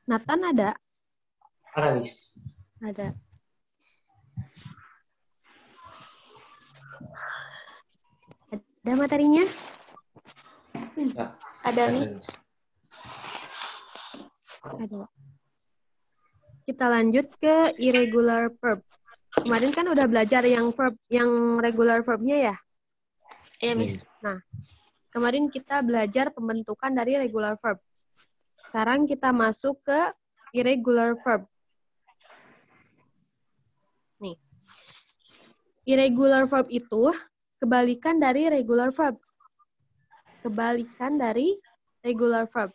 Nathan ada? Ada, Miss. Ada. Ada materinya? Ya, Ada, Mi. Miss. Ada. Kita lanjut ke irregular verb. Kemarin kan udah belajar yang verb, yang regular verbnya ya? Iya, Miss. Nah, kemarin kita belajar pembentukan dari regular verb. Sekarang kita masuk ke irregular verb. Nih. Irregular verb itu kebalikan dari regular verb. Kebalikan dari regular verb.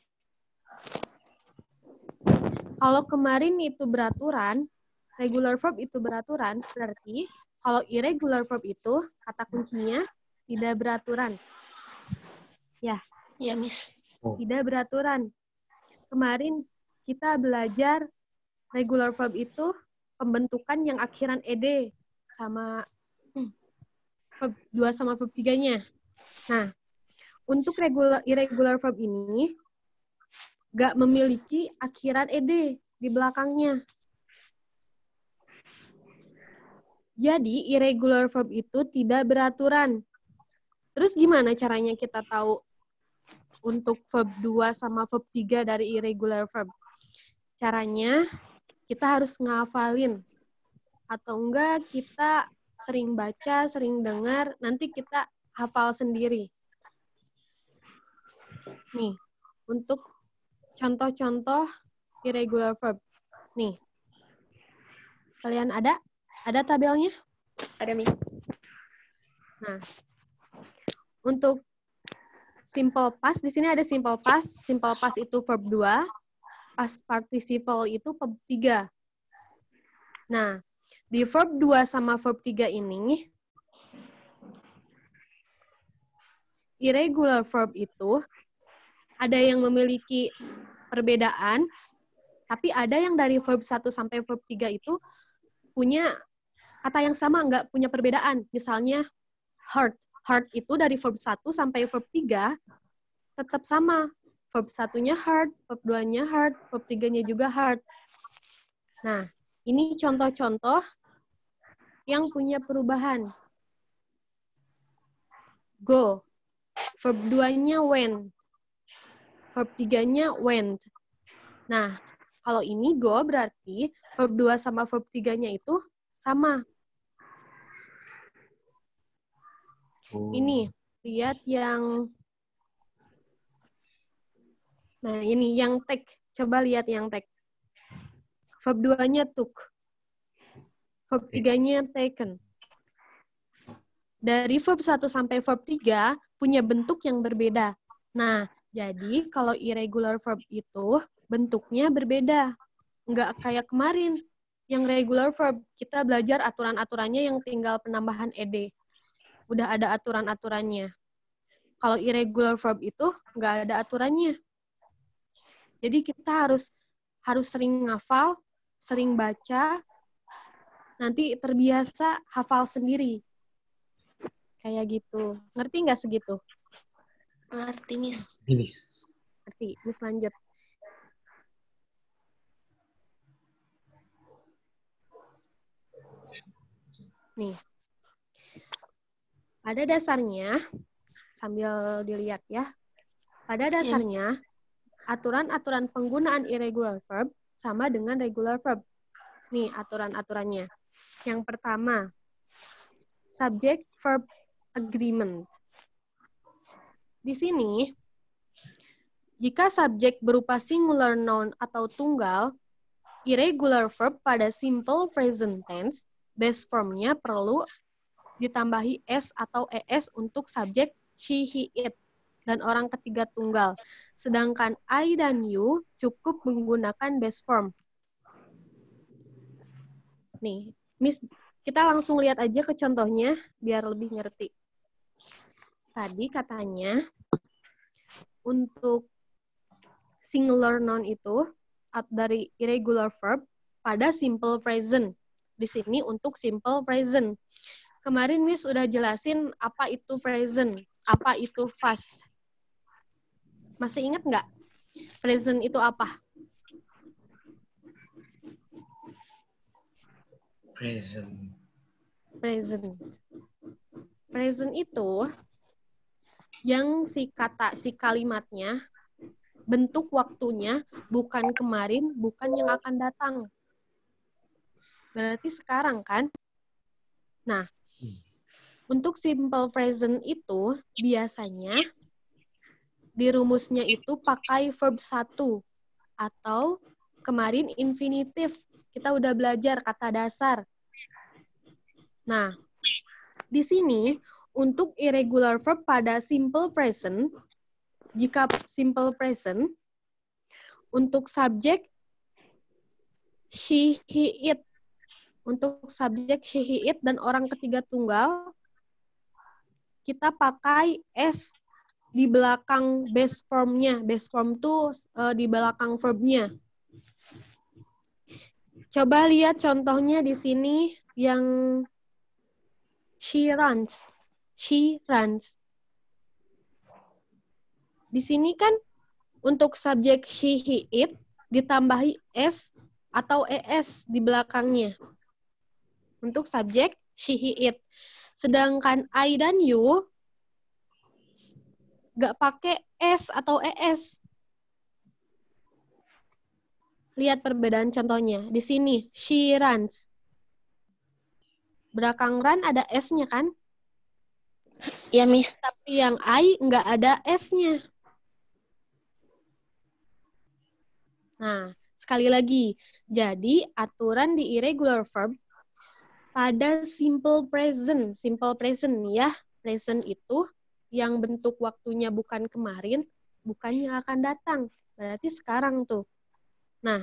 Kalau kemarin itu beraturan, regular verb itu beraturan, berarti kalau irregular verb itu kata kuncinya tidak beraturan. Ya, Iya, Miss. tidak beraturan. Kemarin kita belajar regular verb itu pembentukan yang akhiran ed sama verb 2 sama verb 3-nya. Nah, untuk irregular verb ini nggak memiliki akhiran ed di belakangnya. Jadi, irregular verb itu tidak beraturan. Terus gimana caranya kita tahu untuk verb 2 sama verb 3 dari irregular verb? Caranya, kita harus ngafalin. Atau enggak, kita sering baca, sering dengar, nanti kita hafal sendiri. Nih, untuk contoh-contoh irregular verb. Nih, kalian ada? Ada tabelnya? Ada, Mi. Nah, untuk simple past, di sini ada simple past. Simple past itu verb 2, past participle itu verb 3. Nah, di verb 2 sama verb 3 ini, irregular verb itu ada yang memiliki perbedaan, tapi ada yang dari verb 1 sampai verb 3 itu punya kata yang sama, nggak punya perbedaan. Misalnya, heart. Heart itu dari verb 1 sampai verb 3 tetap sama. Verb 1-nya heart, verb 2-nya heart, verb 3-nya juga heart. Nah, ini contoh-contoh yang punya perubahan. Go. Verb 2-nya went. Verb 3-nya went. Nah, kalau ini go berarti verb 2 sama verb 3-nya itu sama. Ini, lihat yang... Nah, ini yang take. Coba lihat yang take. Verb 2-nya took. Verb 3-nya taken. Dari verb 1 sampai verb 3 punya bentuk yang berbeda. Nah, jadi kalau irregular verb itu bentuknya berbeda. Nggak kayak kemarin. Yang regular verb, kita belajar aturan-aturannya yang tinggal penambahan ed. Udah ada aturan-aturannya. Kalau irregular verb itu nggak ada aturannya. Jadi kita harus sering ngafal, sering baca, nanti terbiasa hafal sendiri. Kayak gitu. Ngerti nggak segitu? Ngerti, Miss. Miss. Ngerti. Miss lanjut. Nih. Pada dasarnya, sambil dilihat ya, pada dasarnya, aturan-aturan penggunaan irregular verb sama dengan regular verb. Nih, aturan-aturannya. Yang pertama, subject verb agreement. Di sini, jika subjek berupa singular noun atau tunggal, irregular verb pada simple present tense, base formnya perlu ditambahi s atau es untuk subjek she, he, it, dan orang ketiga tunggal. Sedangkan I dan you cukup menggunakan base form. Nih, Miss, kita langsung lihat aja ke contohnya biar lebih ngerti. Tadi katanya untuk singular noun itu dari irregular verb pada simple present. Di sini untuk simple present. Kemarin Miss udah jelasin apa itu present, apa itu past. Masih ingat nggak? Present itu apa? Present. Present. Present itu yang si kalimatnya, bentuk waktunya bukan kemarin, bukan yang akan datang. Berarti sekarang kan? Nah, untuk simple present itu biasanya di rumusnya itu pakai verb 1 atau kemarin infinitif. Kita udah belajar kata dasar. Nah, di sini untuk irregular verb pada simple present, jika simple present, untuk subjek she, he, it. Untuk subjek she, he, it dan orang ketiga tunggal, kita pakai S di belakang base form-nya. Base form itu di belakang verb-nya. Coba lihat contohnya di sini yang she runs. She runs. Di sini kan untuk subjek she, he, it ditambahi S atau ES di belakangnya. Untuk subjek she, he, it. Sedangkan I dan you nggak pakai S atau ES. Lihat perbedaan contohnya. Di sini, she runs. Belakang run ada S-nya kan? Ya, Miss. Tapi yang I nggak ada S-nya. Nah, sekali lagi. Jadi, aturan di irregular verb pada simple present. Simple present ya. Present itu yang bentuk waktunya bukan kemarin, bukan yang akan datang. Berarti sekarang tuh. Nah,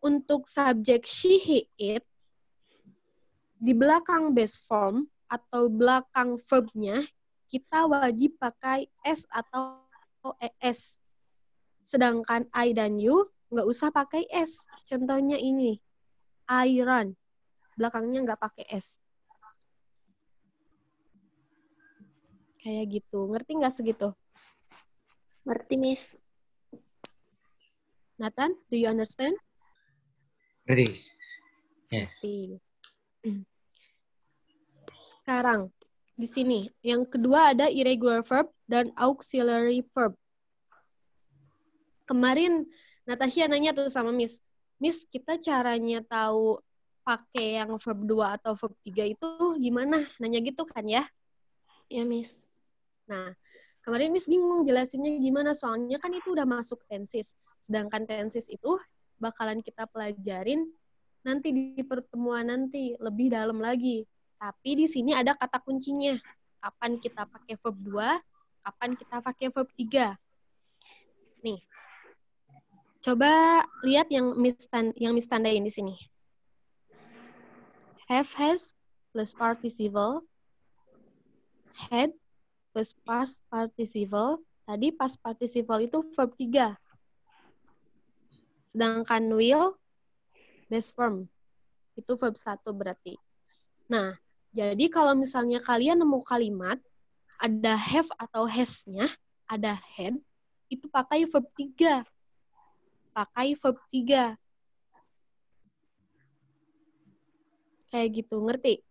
untuk subjek she, he, it, di belakang base form atau belakang verb-nya, kita wajib pakai S atau ES. Sedangkan I dan you, nggak usah pakai S. Contohnya ini, I run. Belakangnya nggak pakai S. Kayak gitu. Ngerti nggak segitu? Ngerti, Miss. Nathan, do you understand? Yes. Yes. Sekarang, di sini. Yang kedua ada irregular verb dan auxiliary verb. Kemarin Natasha nanya tuh sama Miss, kita caranya tahu pakai yang verb 2 atau verb 3 itu gimana? Nanya gitu kan ya? Ya, Miss. Nah, kemarin Miss bingung jelasinnya gimana, soalnya kan itu udah masuk tenses. Sedangkan tenses itu bakalan kita pelajarin nanti di pertemuan nanti, lebih dalam lagi. Tapi di sini ada kata kuncinya. Kapan kita pakai verb 2, kapan kita pakai verb 3. Nih, coba lihat yang Miss tandain di sini. Have, has, plus participle. Had, plus past participle. Tadi past participle itu verb 3. Sedangkan will, base form. Itu verb 1 berarti. Nah, jadi kalau misalnya kalian nemu kalimat, ada have atau has-nya, ada had, itu pakai verb 3. Pakai verb 3. Kayak gitu, ngerti?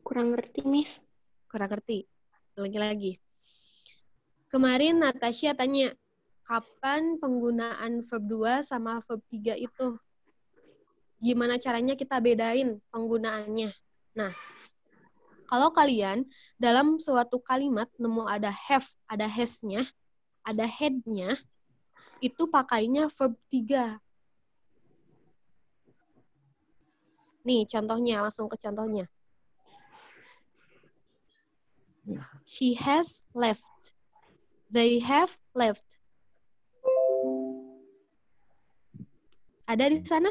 Kurang ngerti, Miss. Kurang ngerti. Lagi-lagi. Kemarin Natasha tanya, kapan penggunaan verb 2 sama verb 3 itu? Gimana caranya kita bedain penggunaannya? Nah, kalau kalian dalam suatu kalimat nemu ada have, ada has-nya, ada had-nya, itu pakainya verb 3. Nih, contohnya, langsung ke contohnya. She has left. They have left. Ada di sana?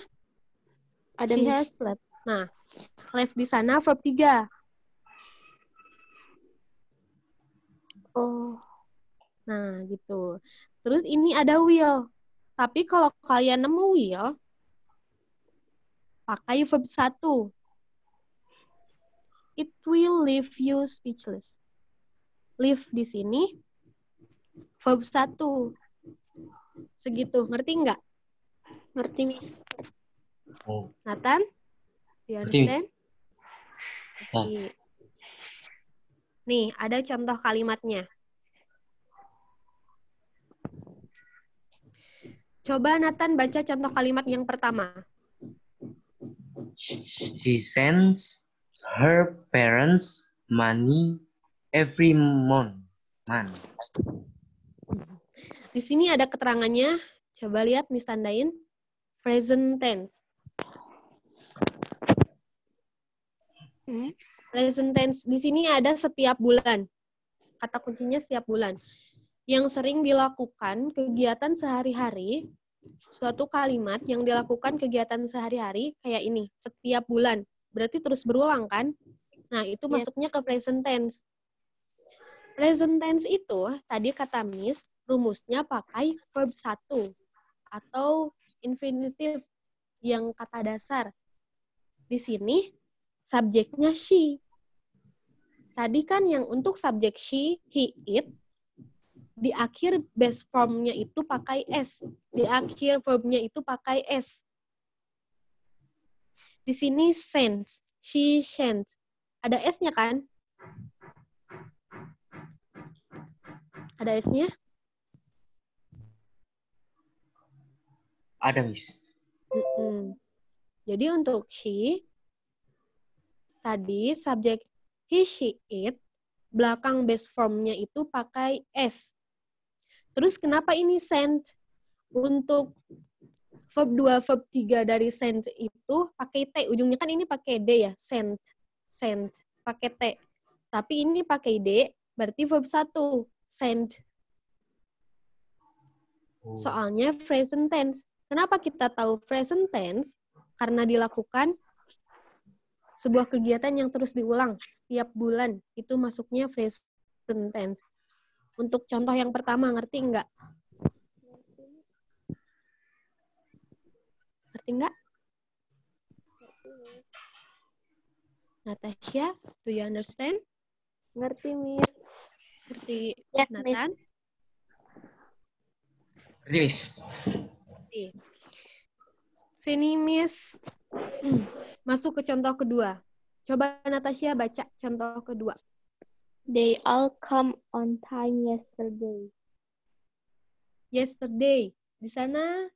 Ada, She Miss. has left. Nah, left di sana verb 3. Oh. Nah, gitu. Terus ini ada will. Tapi kalau kalian nemu will, pakai verb 1. It will leave you speechless. Leave di sini, verb 1. Segitu, ngerti nggak? Ngerti, Miss. Oh, Nathan, do you ngerti, Miss. understand? Ya. Nih, ada contoh kalimatnya. Coba Nathan baca contoh kalimat yang pertama. She sends her parents money every month. Di sini ada keterangannya. Coba lihat, Miss tandain. Present tense. Present tense. Di sini ada setiap bulan. Kata kuncinya setiap bulan. Yang sering dilakukan kegiatan sehari-hari, suatu kalimat yang dilakukan kegiatan sehari-hari kayak ini, setiap bulan. Berarti terus berulang kan? Nah, itu masuknya ke present tense. Present tense itu, tadi kata Miss, rumusnya pakai verb 1 atau infinitive yang kata dasar. Di sini, subjeknya she. Tadi kan yang untuk subjek she, he, it, di akhir base formnya itu pakai S. Di akhir verbnya itu pakai S. Di sini sends, she sends. Ada S-nya kan? Ada S-nya? Ada, Miss. Jadi untuk she, tadi subjek he, she, it, belakang base formnya itu pakai S. Terus kenapa ini send? Untuk verb 2, verb 3 dari send itu pakai T. Ujungnya kan ini pakai D ya, send. Send, pakai T. Tapi ini pakai D, berarti verb 1, send. Soalnya present tense. Kenapa kita tahu present tense? Karena dilakukan sebuah kegiatan yang terus diulang setiap bulan. Itu masuknya present tense. Untuk contoh yang pertama, ngerti nggak? Ngerti nggak? Natasha, do you understand? Ngerti, Miss. Ngerti, Yes, Nathan? Ngerti, Miss. Sini, Miss. Masuk ke contoh kedua. Coba Natasha baca contoh kedua. They all come on time yesterday. Yesterday. Di sana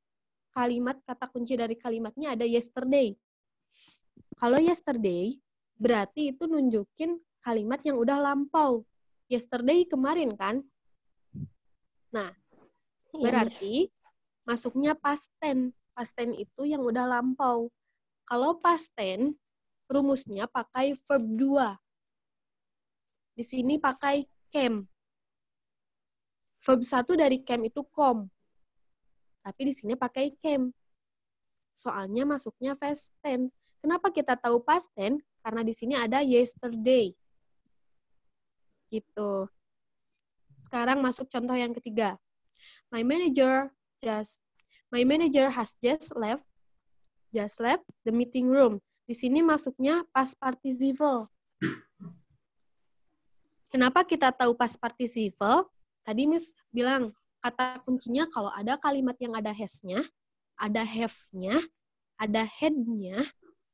kalimat, kata kunci dari kalimatnya ada yesterday. Kalau yesterday, berarti itu nunjukin kalimat yang udah lampau. Yesterday kemarin kan? Nah, berarti masuknya past tense. Past tense itu yang udah lampau. Kalau past tense, rumusnya pakai verb 2. Di sini pakai came. Verb 1 dari came itu come. Tapi di sini pakai came. Soalnya masuknya past tense. Kenapa kita tahu past tense? Karena di sini ada yesterday. Gitu. Sekarang masuk contoh yang ketiga. My manager has just left the meeting room. Di sini masuknya past participle. Kenapa kita tahu past participle? Tadi Miss bilang, kata kuncinya kalau ada kalimat yang ada has-nya, ada have-nya, ada had-nya,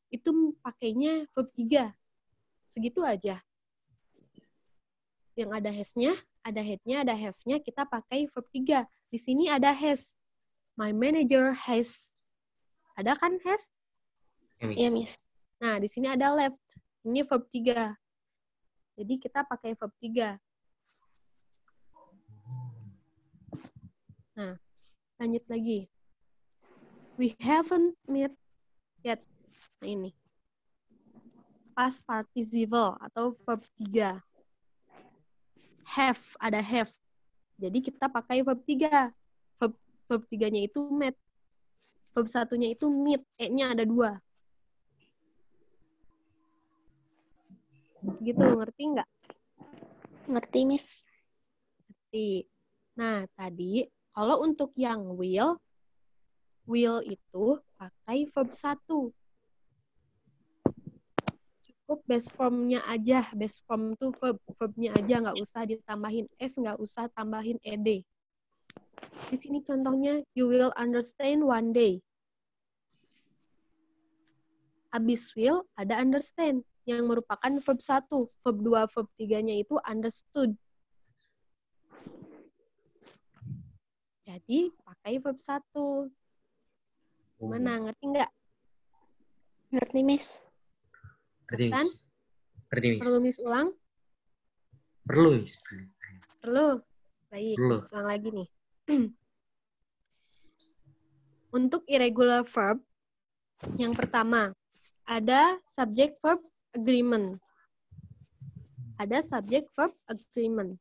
itu pakainya verb 3. Segitu aja. Yang ada has-nya, ada had-nya, ada have-nya, kita pakai verb 3. Di sini ada has. My manager has. Ada kan has? Iya, Miss. Nah, di sini ada left. Ini verb 3. Jadi kita pakai verb 3. Nah, lanjut lagi. We haven't met yet. Nah, ini. Past participle atau verb 3. Have, ada have. Jadi kita pakai verb 3. Verb 3-nya itu met. Verb 1-nya itu meet. E-nya ada 2. Segitu, ngerti nggak? Ngerti, Miss. Ngerti. Nah, tadi kalau untuk yang will itu pakai verb 1. Cukup base form-nya aja. Base form itu verb-nya aja, nggak usah ditambahin S, nggak usah tambahin ed. Di sini contohnya, you will understand one day. Habis will ada understand yang merupakan verb 1. Verb 2, verb 3-nya itu understood. Jadi pakai verb 1. Gimana? Ngerti nggak? Ngerti, Miss? Ngerti, Kan? Miss. Ngerti, Miss. Perlu Miss ulang? Perlu, Miss. Perlu. Perlu. Baik, Perlu. Miss ulang lagi nih. Untuk irregular verb, yang pertama, ada subject verb agreement. Ada subject verb agreement.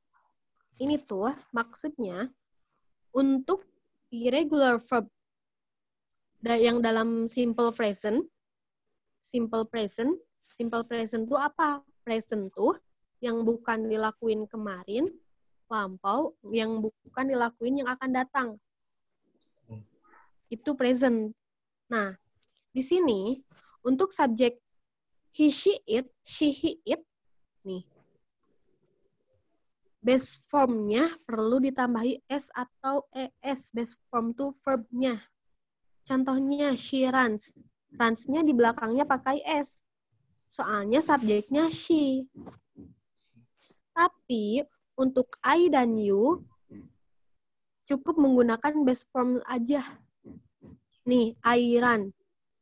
Ini tuh maksudnya untuk irregular verb yang dalam simple present tuh apa? Present tuh yang bukan dilakuin kemarin, lampau, yang bukan dilakuin yang akan datang. Itu present. Nah, di sini untuk subjek he, she, it, nih. Base form-nya perlu ditambahi s atau es. Base form tuh verb-nya. Contohnya she runs. Runs-nya di belakangnya pakai s. Soalnya subjeknya she. Tapi untuk I dan you cukup menggunakan base form aja. Nih, I run,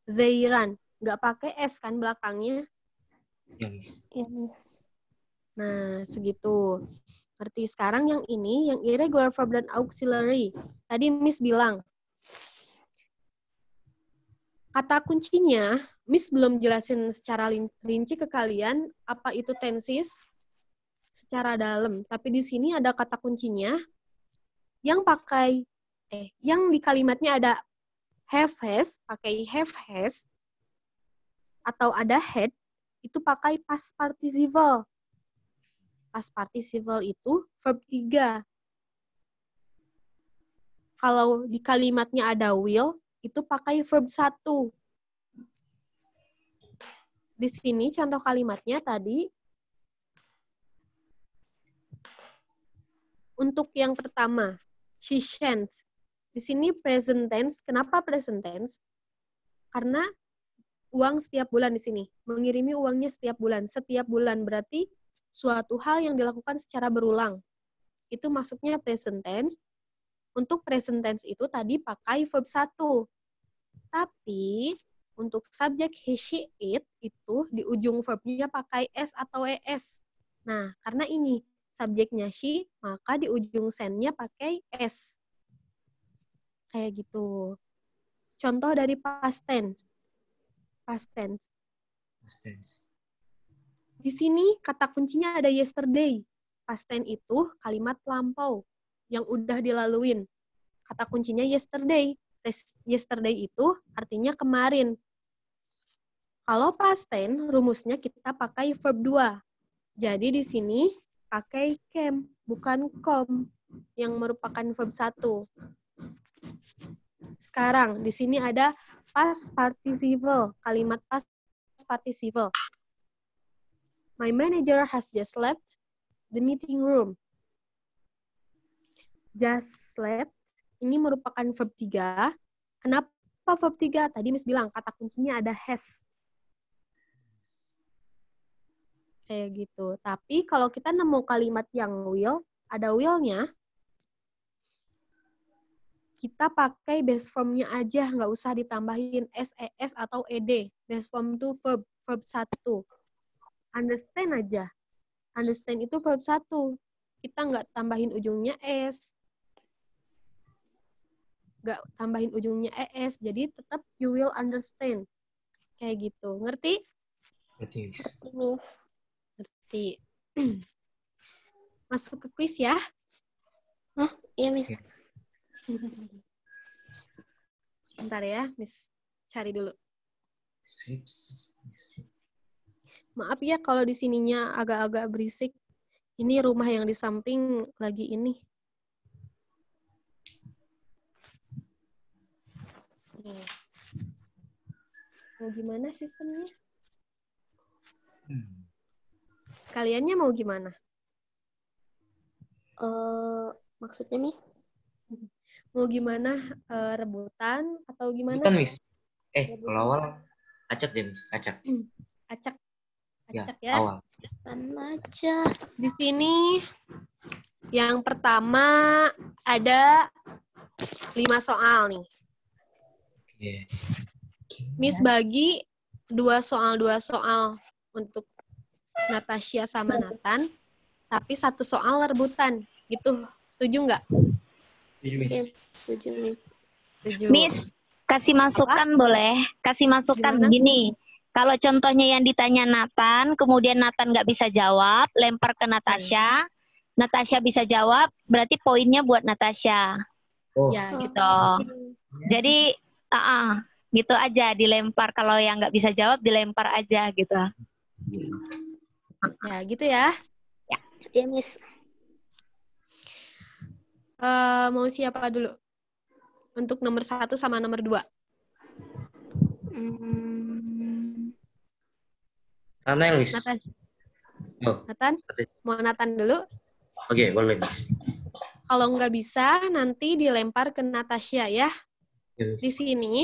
they run. Nggak pakai S kan belakangnya. Ya, Miss. Iya, Miss. Nah, segitu. Ngerti sekarang yang ini, yang irregular verb dan auxiliary. Tadi Miss bilang, kata kuncinya, Miss belum jelasin secara rinci ke kalian apa itu tenses secara dalam. Tapi di sini ada kata kuncinya yang pakai, yang di kalimatnya ada have has, pakai have has, atau ada had, itu pakai past participle. Past participle itu verb 3. Kalau di kalimatnya ada will, itu pakai verb 1. Di sini contoh kalimatnya tadi, untuk yang pertama, she sent. Di sini present tense. Kenapa present tense? Karena uang setiap bulan di sini. Mengirimi uangnya setiap bulan. Setiap bulan berarti suatu hal yang dilakukan secara berulang. Itu maksudnya present tense. Untuk present tense itu tadi pakai verb 1. Tapi untuk subjek he, she, it itu di ujung verbnya pakai s atau es. Nah, karena ini subjeknya she, maka di ujung send-nya pakai s. Kayak gitu. Contoh dari past tense. Past tense. Past tense. Di sini kata kuncinya ada yesterday. Past tense itu kalimat lampau yang udah dilaluin. Kata kuncinya yesterday. Yesterday itu artinya kemarin. Kalau past tense, rumusnya kita pakai verb 2. Jadi di sini pakai came, bukan come, yang merupakan verb 1. Sekarang, di sini ada past participle, kalimat past participle. My manager has just left the meeting room. Just left, ini merupakan verb 3. Kenapa verb 3? Tadi Miss bilang, kata kuncinya ada has. Kayak gitu. Tapi kalau kita nemu kalimat yang will, ada will-nya, kita pakai base form-nya aja, nggak usah ditambahin SES atau ED. Base form itu verb 1. Understand aja. Understand itu verb 1. Kita nggak tambahin ujungnya S. Nggak tambahin ujungnya ES. Jadi tetap you will understand. Kayak gitu. Ngerti? Ngerti, Miss. Ngerti. Masuk ke quiz ya. Hah? Iya, Miss. Sebentar ya, Miss cari dulu. Maaf ya kalau di sininya agak-agak berisik. Ini rumah yang di samping lagi ini. Mau gimana sistemnya? Kaliannya mau gimana? Maksudnya, Miss? Mau gimana? Rebutan atau gimana? Bukan, Miss. Kalau awal Acak deh, Miss. Acak. Acak. Ya, Acak ya. awal. aja. Di sini yang pertama ada 5 soal nih. Oke. Miss bagi 2 soal untuk Natasha sama Nathan, tapi 1 soal rebutan. Gitu. Setuju nggak? Ini, Miss. Oke, setuju, Miss. Setuju. Miss, kasih masukan boleh? Kasih masukan Gimana? begini. Kalau contohnya yang ditanya Nathan, kemudian Nathan nggak bisa jawab, lempar ke Natasha. Natasha bisa jawab, berarti poinnya buat Natasha. Oh, Ya, gitu. Gitu. Jadi, gitu aja dilempar. Kalau yang nggak bisa jawab, dilempar aja gitu. Ya, gitu ya. Ya, Miss. Mau siapa dulu? Untuk nomor 1 sama nomor 2. Sana, Miss. Natasha. Oh, Nathan? Mau Nathan dulu? oke, boleh, Miss. Kalau nggak bisa, nanti dilempar ke Natasha ya. Ya, Di Miss. sini,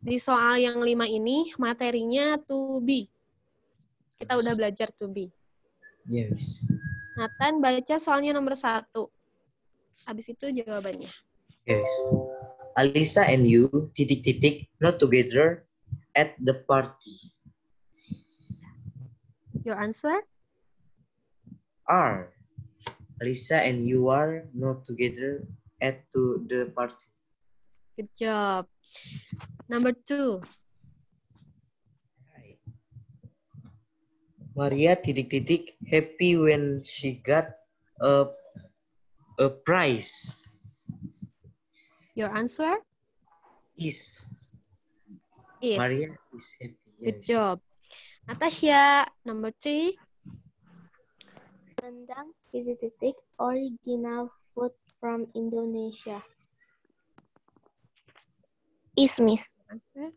di soal yang 5 ini, materinya to be. Kita udah belajar to be. Ya, Miss. Nathan baca soalnya nomor 1. Habis itu jawabannya. Yes. Alisa and you not together at the party. Your answer? Are Alisa and you are not together at the party. Good job. Number 2. Maria happy when she got a prize. Your answer? Is Is. Maria is happy. Good Yes. job. Natasha, number 3. Rendang is original food from Indonesia. Is, Miss. Answer?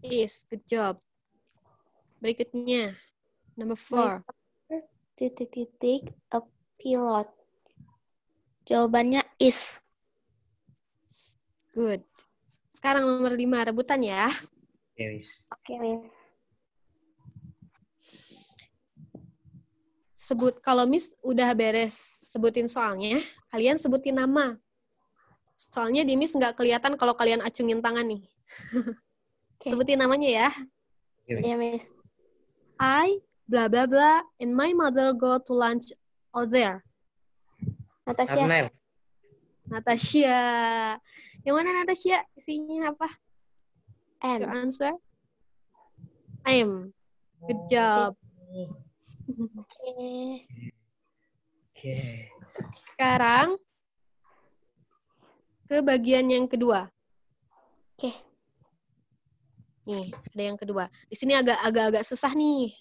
Is. Good job. Berikutnya, number 4. A pilot. Jawabannya is. Good. Sekarang nomor 5, rebutan ya. Yes. Oke, Miss. Kalau Miss udah beres sebutin soalnya, kalian sebutin nama. Soalnya di Miss nggak kelihatan kalau kalian acungin tangan nih. Okay. Sebutin namanya ya. Ya, Miss. I, bla bla bla, and my mother go to lunch out there. Natasha. Arnel. Natasha. Yang mana Natasha? Isinya apa? M. Your answer? M. Good job. Oke. Okay. Sekarang ke bagian yang kedua. Oke. Nih, ada yang kedua. Di sini agak susah nih.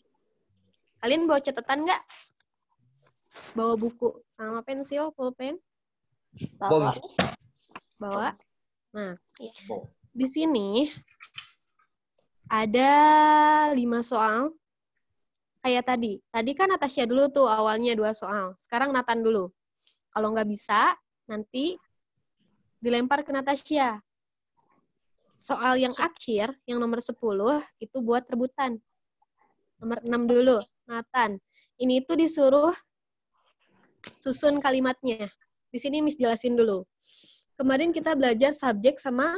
Kalian bawa catatan nggak? Bawa buku sama pensil, pulpen? Bawa, Miss. Bawa. Nah, Iya. di sini ada 5 soal. Kayak tadi. Tadi kan Natasha dulu tuh awalnya 2 soal. Sekarang Nathan dulu. Kalau nggak bisa, nanti dilempar ke Natasha. Soal yang akhir, yang nomor 10, itu buat rebutan. Nomor 6 dulu, Nathan. Ini tuh disuruh susun kalimatnya. Di sini Miss jelasin dulu. Kemarin kita belajar subjek sama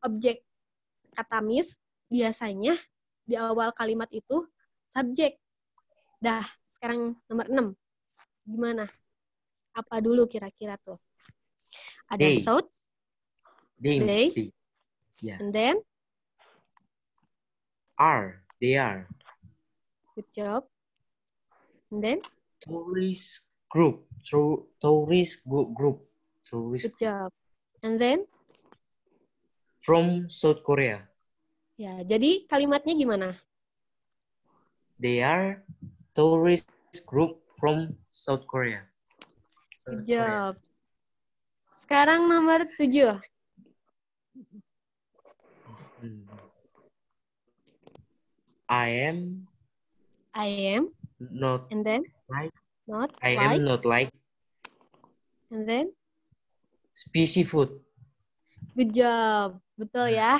objek. Kata Miss, biasanya di awal kalimat itu subjek. Dah, sekarang nomor 6. Gimana? Apa dulu kira-kira tuh? Ada They. shout, they. Yeah. And then? They are. Good job. And then? Tourist group. Tourist group. Good job. And then? From South Korea. Ya, jadi kalimatnya gimana? They are tourist group from South Korea. Good job. Sekarang nomor 7. I am not And then? like. Not I like. am not like And then? spicy food. Good job. Betul ya.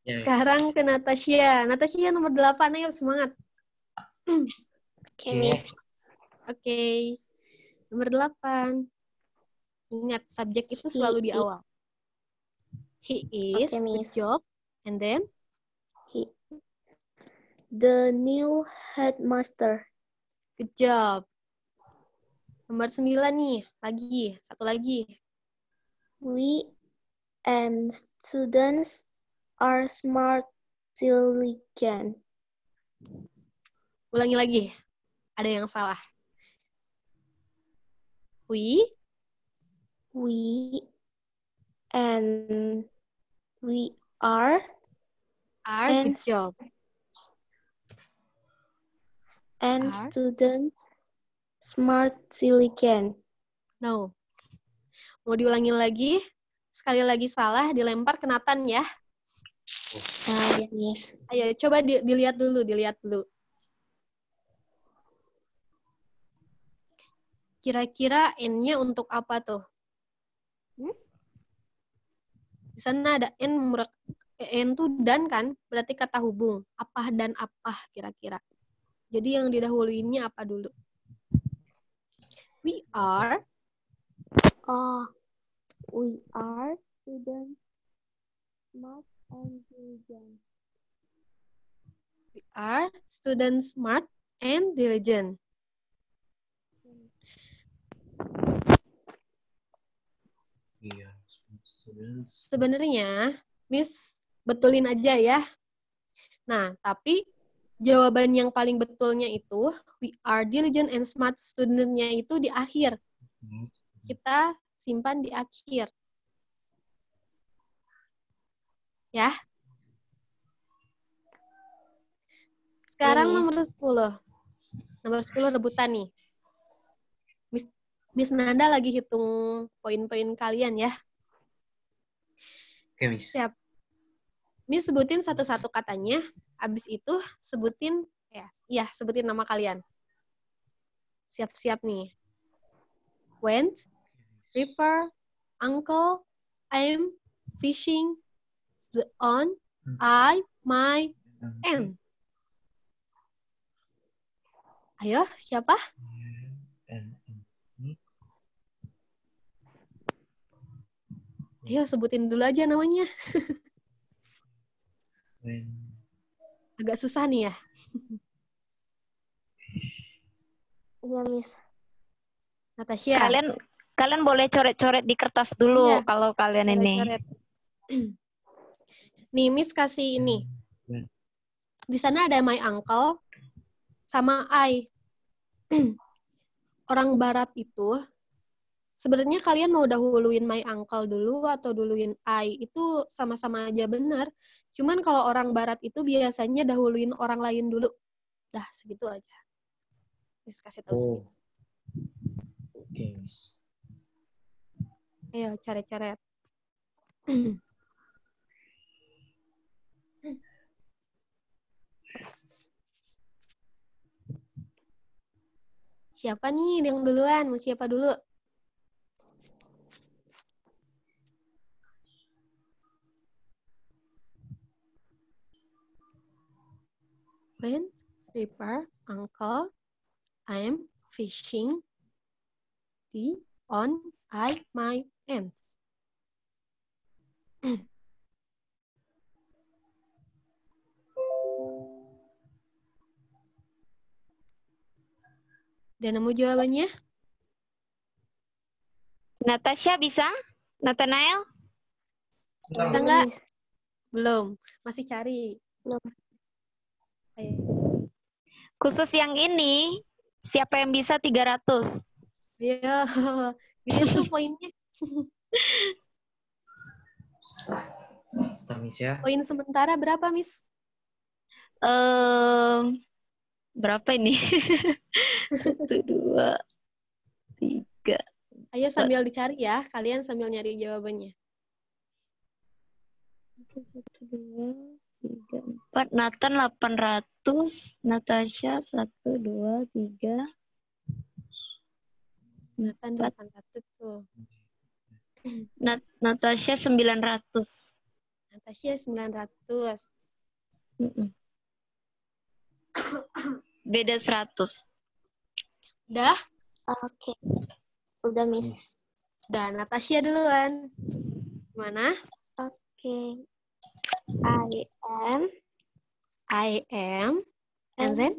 Ya, Miss. Sekarang ke Natasha. Natasha nomor 8, ayo semangat. Okay, Miss. Oke. Nomor 8. Ingat, subjek itu selalu di awal. He is, Okay, good Miss. job. And then, The new headmaster. good job. Nomor 9 nih, satu lagi. We and students are smart diligent. Ulangi lagi, ada yang salah. We and we are good job. and Are. students smart diligent. No. Mau diulangi lagi? Sekali lagi salah, dilempar ke Nathan ya. Ya, Miss. Ayo, coba dilihat dulu. Kira-kira N-nya untuk apa tuh? Di sana ada N tuh dan kan, berarti kata hubung. Apa dan apa kira-kira. Jadi yang didahuluinnya apa dulu? We are students smart and diligent. We are students smart and diligent. Iya, students. Sebenarnya, Miss betulin aja ya. Nah, tapi jawaban yang paling betulnya itu, we are diligent and smart student-nya itu di akhir. Kita simpan di akhir. Ya. Sekarang Yes. nomor 10. Nomor 10 rebutan nih. Miss Nanda lagi hitung poin-poin kalian ya. Oke, Miss. Siap. Miss sebutin satu-satu katanya. Habis itu sebutin nama kalian. Siap-siap nih. Went, river, uncle, I'm, fishing, the on, I, my, and. Ayo, siapa? Ayo, sebutin dulu aja namanya. Agak susah nih ya. Iya, Miss. Natasha. Kalian boleh coret-coret di kertas dulu Iya, kalau kalian ini. coret-coret. Nih, Miss kasih ini. Di sana ada my uncle sama I. Orang barat itu, sebenarnya kalian mau dahuluin my uncle dulu atau duluin I, itu sama-sama aja benar. Cuman kalau orang barat itu biasanya dahuluin orang lain dulu. Dah, segitu aja. Miss kasih tahu segitu. Oke, Miss. Ayo, coret-coret. Siapa nih yang duluan? Mau siapa dulu? When, river, uncle, I'm fishing, the, on, I, my, and. Udah nemu jawabannya? Natasha bisa? Nathanael? Bisa nggak? Belum. Masih cari. Belum. Ayo. Khusus yang ini, siapa yang bisa 300? Iya. Gede tuh poinnya. Start, Miss ya. Poin sementara berapa, Miss? Berapa ini? 1, 2, 3. Ayo sambil dicari ya. Kalian sambil nyari jawabannya. 1, 2, 3, 4. Nathan 800. Natasha 1, 2, 3. Nathan 800 tuh. Natasha 900. Natasha 900. Beda 100. Udah? Oke. Udah, Miss. Miss. Udah, Natasha duluan. Gimana? Oke. I am And then?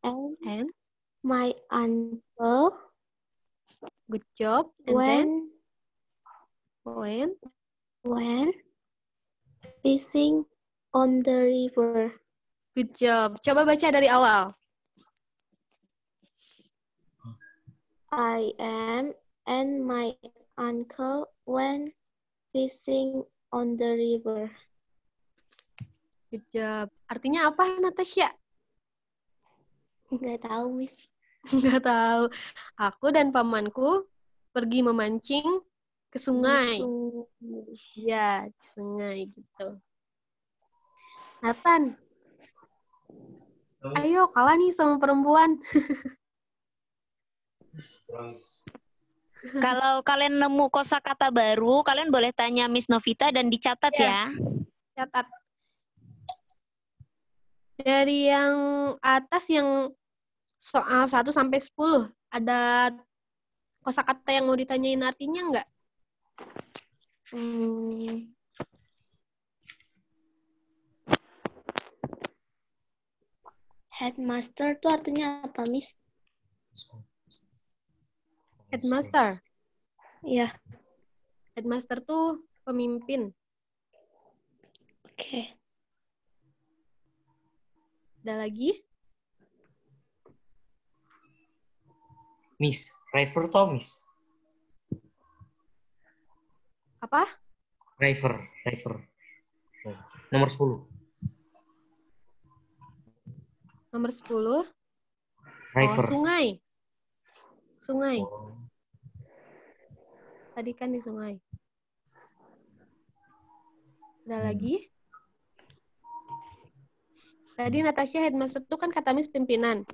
and my uncle Good job. And then? when When? fishing on the river. Good job. Coba baca dari awal. I am and my uncle went fishing on the river. Good job. Artinya apa, Natasha? Nggak tahu, Miss. Nggak tahu. Aku dan pamanku pergi memancing ke sungai. Ya, di sungai gitu. Nathan, ayo kalah nih sama perempuan. Kalau kalian nemu kosakata baru, kalian boleh tanya Miss Novita dan dicatat Iya. ya. Catat. Dari yang atas yang soal 1 sampai 10, ada kosakata yang mau ditanyain artinya nggak? Headmaster tuh artinya apa, Miss? Headmaster. Iya. Headmaster tuh pemimpin. Oke. Ada lagi? Miss, River toh, Miss. Apa? River. Nomor 10. Nomor 10. River. Oh, sungai. Sungai. Oh. Tadi kan di sungai. Ada lagi? Tadi Natasha headmaster itu kan kata Miss pimpinan.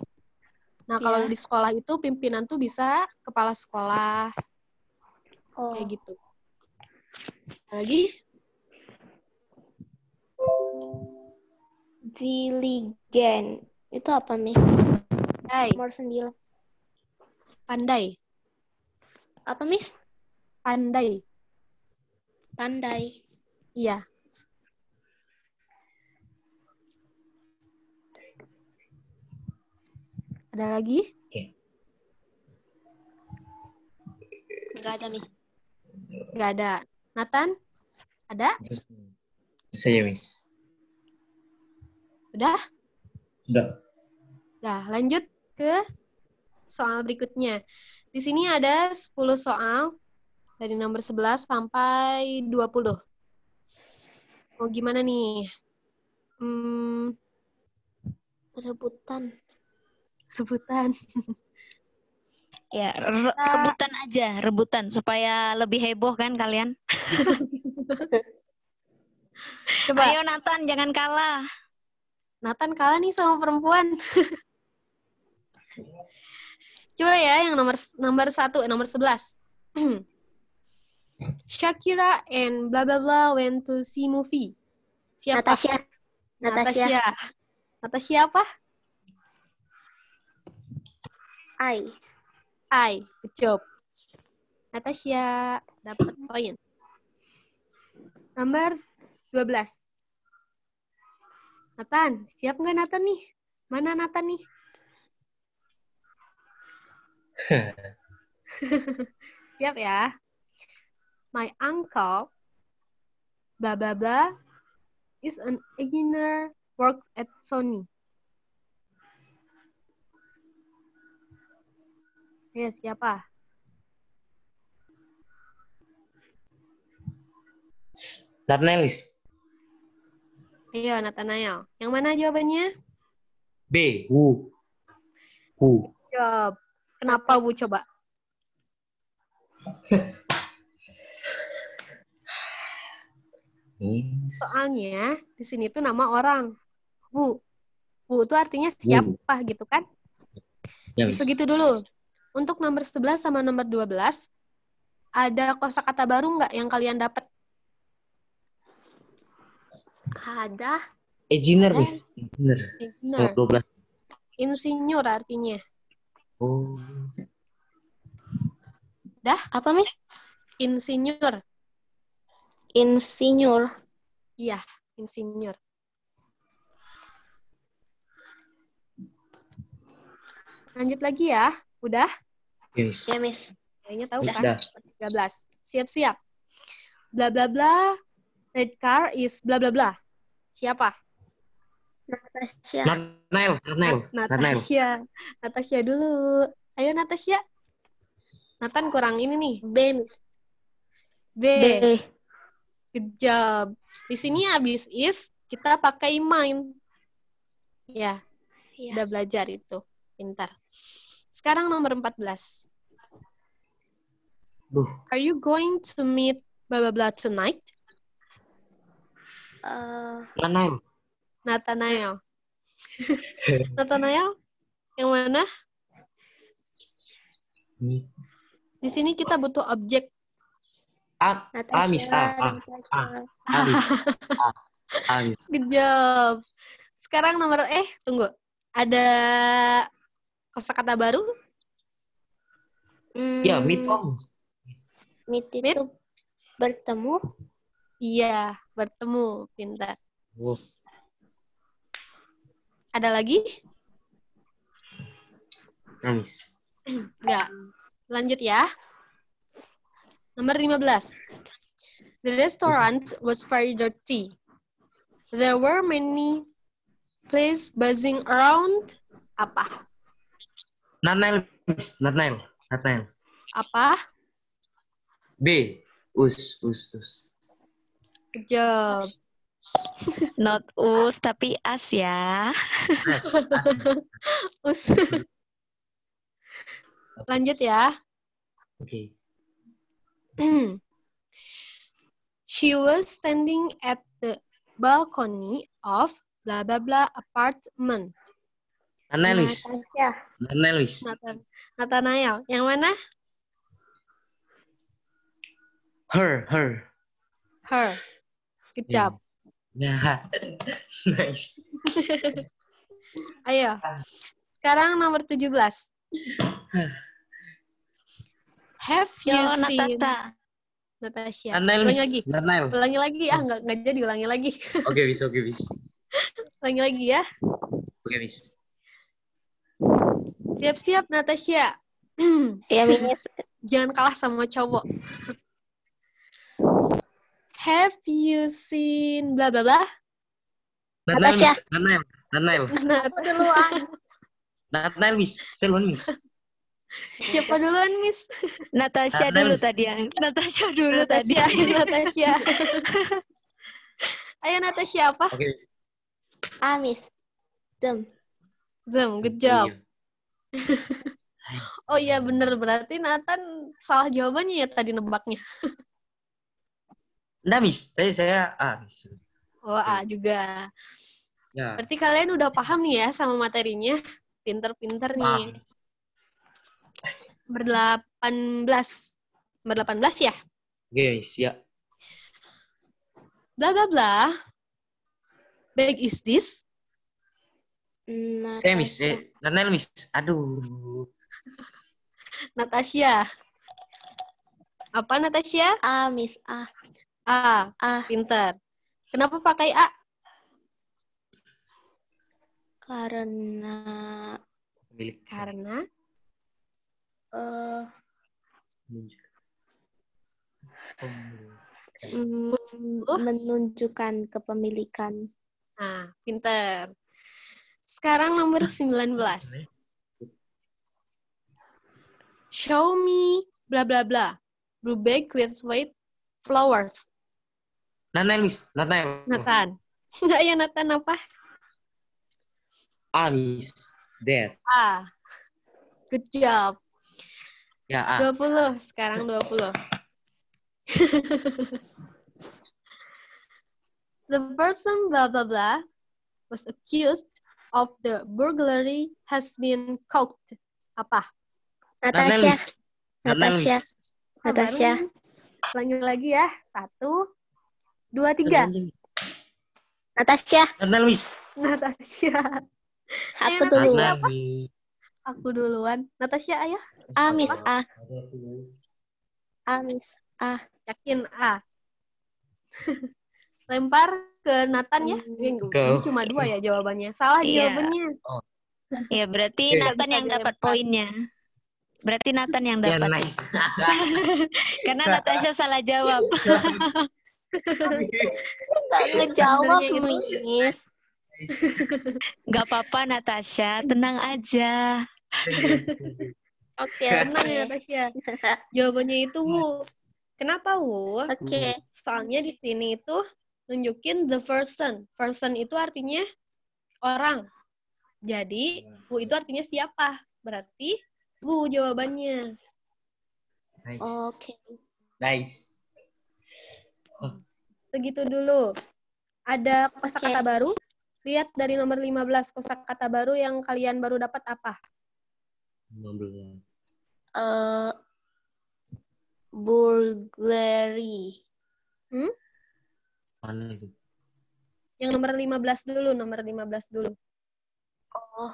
Nah, kalau Iya. di sekolah itu pimpinan tuh bisa kepala sekolah. Oh. Kayak gitu. Ada lagi? Diligent. Itu apa, Miss? Pandai. Nomor 9. Pandai. Apa, Miss? Pandai. Pandai. Iya. Ada lagi? Nggak ada, Miss. Nggak ada. Nathan? Ada? Itu saja, Miss. Udah? Sudah. Nah, lanjut ke soal berikutnya. Di sini ada 10 soal dari nomor 11 sampai 20. Mau gimana nih? Rebutan. Rebutan. Ya, rebutan aja, rebutan supaya lebih heboh kan kalian. Coba. Ayo Nathan, jangan kalah. Nathan kalah nih sama perempuan. Coba ya yang nomor 1, nomor 11. Shakira and blah blah blah went to see movie. Siapa? Natasha. Natasha apa? I. Good job. Natasha dapat poin. Nomor 12. Nathan, siap nggak Nathan nih? Mana Nathan nih? Siap ya. My uncle, blah blah blah, is an engineer, works at Sony. Ya, siapa? Nathanael. Ayo, Nathanael. Yang mana jawabannya? B. Wu. Jawab. Kenapa Bu coba? Soalnya di sini tuh nama orang. Bu itu artinya siapa gitu kan? Ya, Segitu dulu. Untuk nomor 11 sama nomor 12, ada kosakata baru nggak yang kalian dapat? Ada. Engineer, Ada. Miss. Engineer. Engineer. Nomor 12. Insinyur artinya. Oh. Apa, Mi? Insinyur. Insinyur. Iya, insinyur. Lanjut lagi ya. Udah? Oke, Miss. Ya, Miss. Kayaknya tahu Udah. kan? 13. Siap-siap. Bla bla bla. Red car is bla bla bla. Siapa? Natasha. Nathanael. Natasha. Natasha dulu. Ayo Natasha. Nathan kurang ini nih. B. B. B. Good job. Di sini habis is kita pakai mind. Ya, Ya. udah belajar itu. Pintar. Sekarang nomor 14. Duh, Are you going to meet blah blah blah tonight? Nathanael. Nathanael. Nathanael? Yang mana? Di sini kita butuh objek. Amis. Natasha. Amis. Good job. Sekarang nomor tunggu. Ada kosakata baru? Ya, meet Tom. Meet Meet? itu bertemu. Iya, bertemu. Pintar. Oh. Ada lagi? Amis. Enggak. Lanjut ya. Nomor 15. The restaurant was very dirty. There were many flies buzzing around. Apa? Nathanael, Miss. Nathanael. Apa? B. Us. Good job. Not us, tapi as ya. Us. Lanjut ya. Oke. She was standing at the balcony of blah blah blah apartment. Nathanael, Miss. Natasha. Nathanael, Miss. Nathanael. Yang mana? Her. Her. Good job. Ya. Nice. Ayo. Sekarang nomor 17. Have you Yo, seen Natata. Natasha? Nathanael, Ulangi Miss. lagi. Nathanael. Ulangi lagi. Nggak jadi ulangi lagi. Oke, Miss. Ulangi lagi ya. Oke, Miss. Siap-siap Natasha. Ya, Miss. Jangan kalah sama cowok. Have you seen bla bla bla? Nathanael, Natasha. Miss. Nathanael. Nathanael, Miss. Selon, Miss. Siapa duluan, Miss? Natasha Natanael. dulu tadi yang. Natasha dulu tadi. Natasha. Ayo Natasha apa? Oke, Miss. Miss. Dem. Good job. Iya. Oh iya bener, berarti Nathan salah jawabannya ya tadi nebaknya. Enggak, Miss. Tadi saya Miss. Oh A juga. Ya. Berarti kalian udah paham nih ya sama materinya. Pinter-pinter nih. Paham. Ber-18 ya? Oke, Miss. Ya. Bla bla bla. Bag is this? Saya, Miss. Nathanael, Miss. Aduh. Natasha. Apa Natasha? Miss. A. Pinter. Kenapa pakai A? Karena Milik. Karena menunjukkan kepemilikan. Nah, pinter. Sekarang nomor 19. Show me bla bla bla. Blue bag with white flowers. Nathanael, Miss. Nathanael. Nathan. Ayo Nathan apa? Miss. That. A. Good job. Ya, 20. Sekarang 20. The person blah blah blah was accused of the burglary has been caught. Apa? Nathanael, Natasha. Miss. Nathanael, Natasha. Miss. Natasha. Lanjut lagi ya. 1, 2, 3. Natasha, Nathan, Miss. Natasha. aku Natasha. dulu. Nathan, Miss. Aku duluan. Natasha, ayah. Miss A. Miss A. Yakin A. Lempar ke Nathan ya. Ini Go. cuma 2 ya jawabannya. Salah Iya. jawabannya. Ya, berarti Oke. Nathan Bisa yang dapat dilempar. poinnya. Berarti Nathan yang Ya, dapat. nice. Karena Natasha salah jawab. Nggak ngejawab, Sebenarnya itu Miss. Gak apa-apa Natasha, tenang aja. Oke, tenang oke. ya Natasha. Jawabannya itu Wu. Kenapa Wu? Oke. Soalnya di sini itu nunjukin the person. Person itu artinya orang. Jadi Wu itu artinya siapa? Berarti Wu jawabannya. Nice. Oke. Nice. Segitu dulu. Ada kosakata Oke. baru. Lihat dari nomor 15 kosakata baru yang kalian baru dapat apa? 15. Burglary. Mana itu? Yang nomor 15 dulu, nomor 15 dulu. Oh.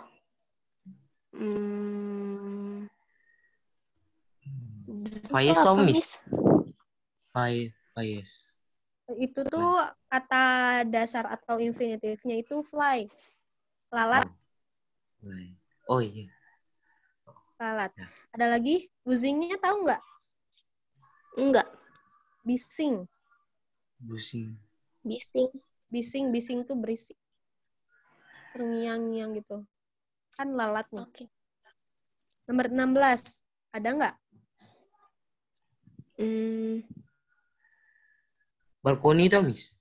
Fires Itu tau, apa, Miss? Miss? Fires. Itu tuh kata dasar atau infinitifnya itu fly. Lalat, Oh iya. lalat. Ya. Ada lagi? Buzzingnya tahu nggak? Enggak. Bising. Busing. Bising. Bising tuh berisik. Terngiang-ngiang gitu. Kan lalatnya. Oke. Nomor 16. Ada nggak? Balkoni tau, Miss?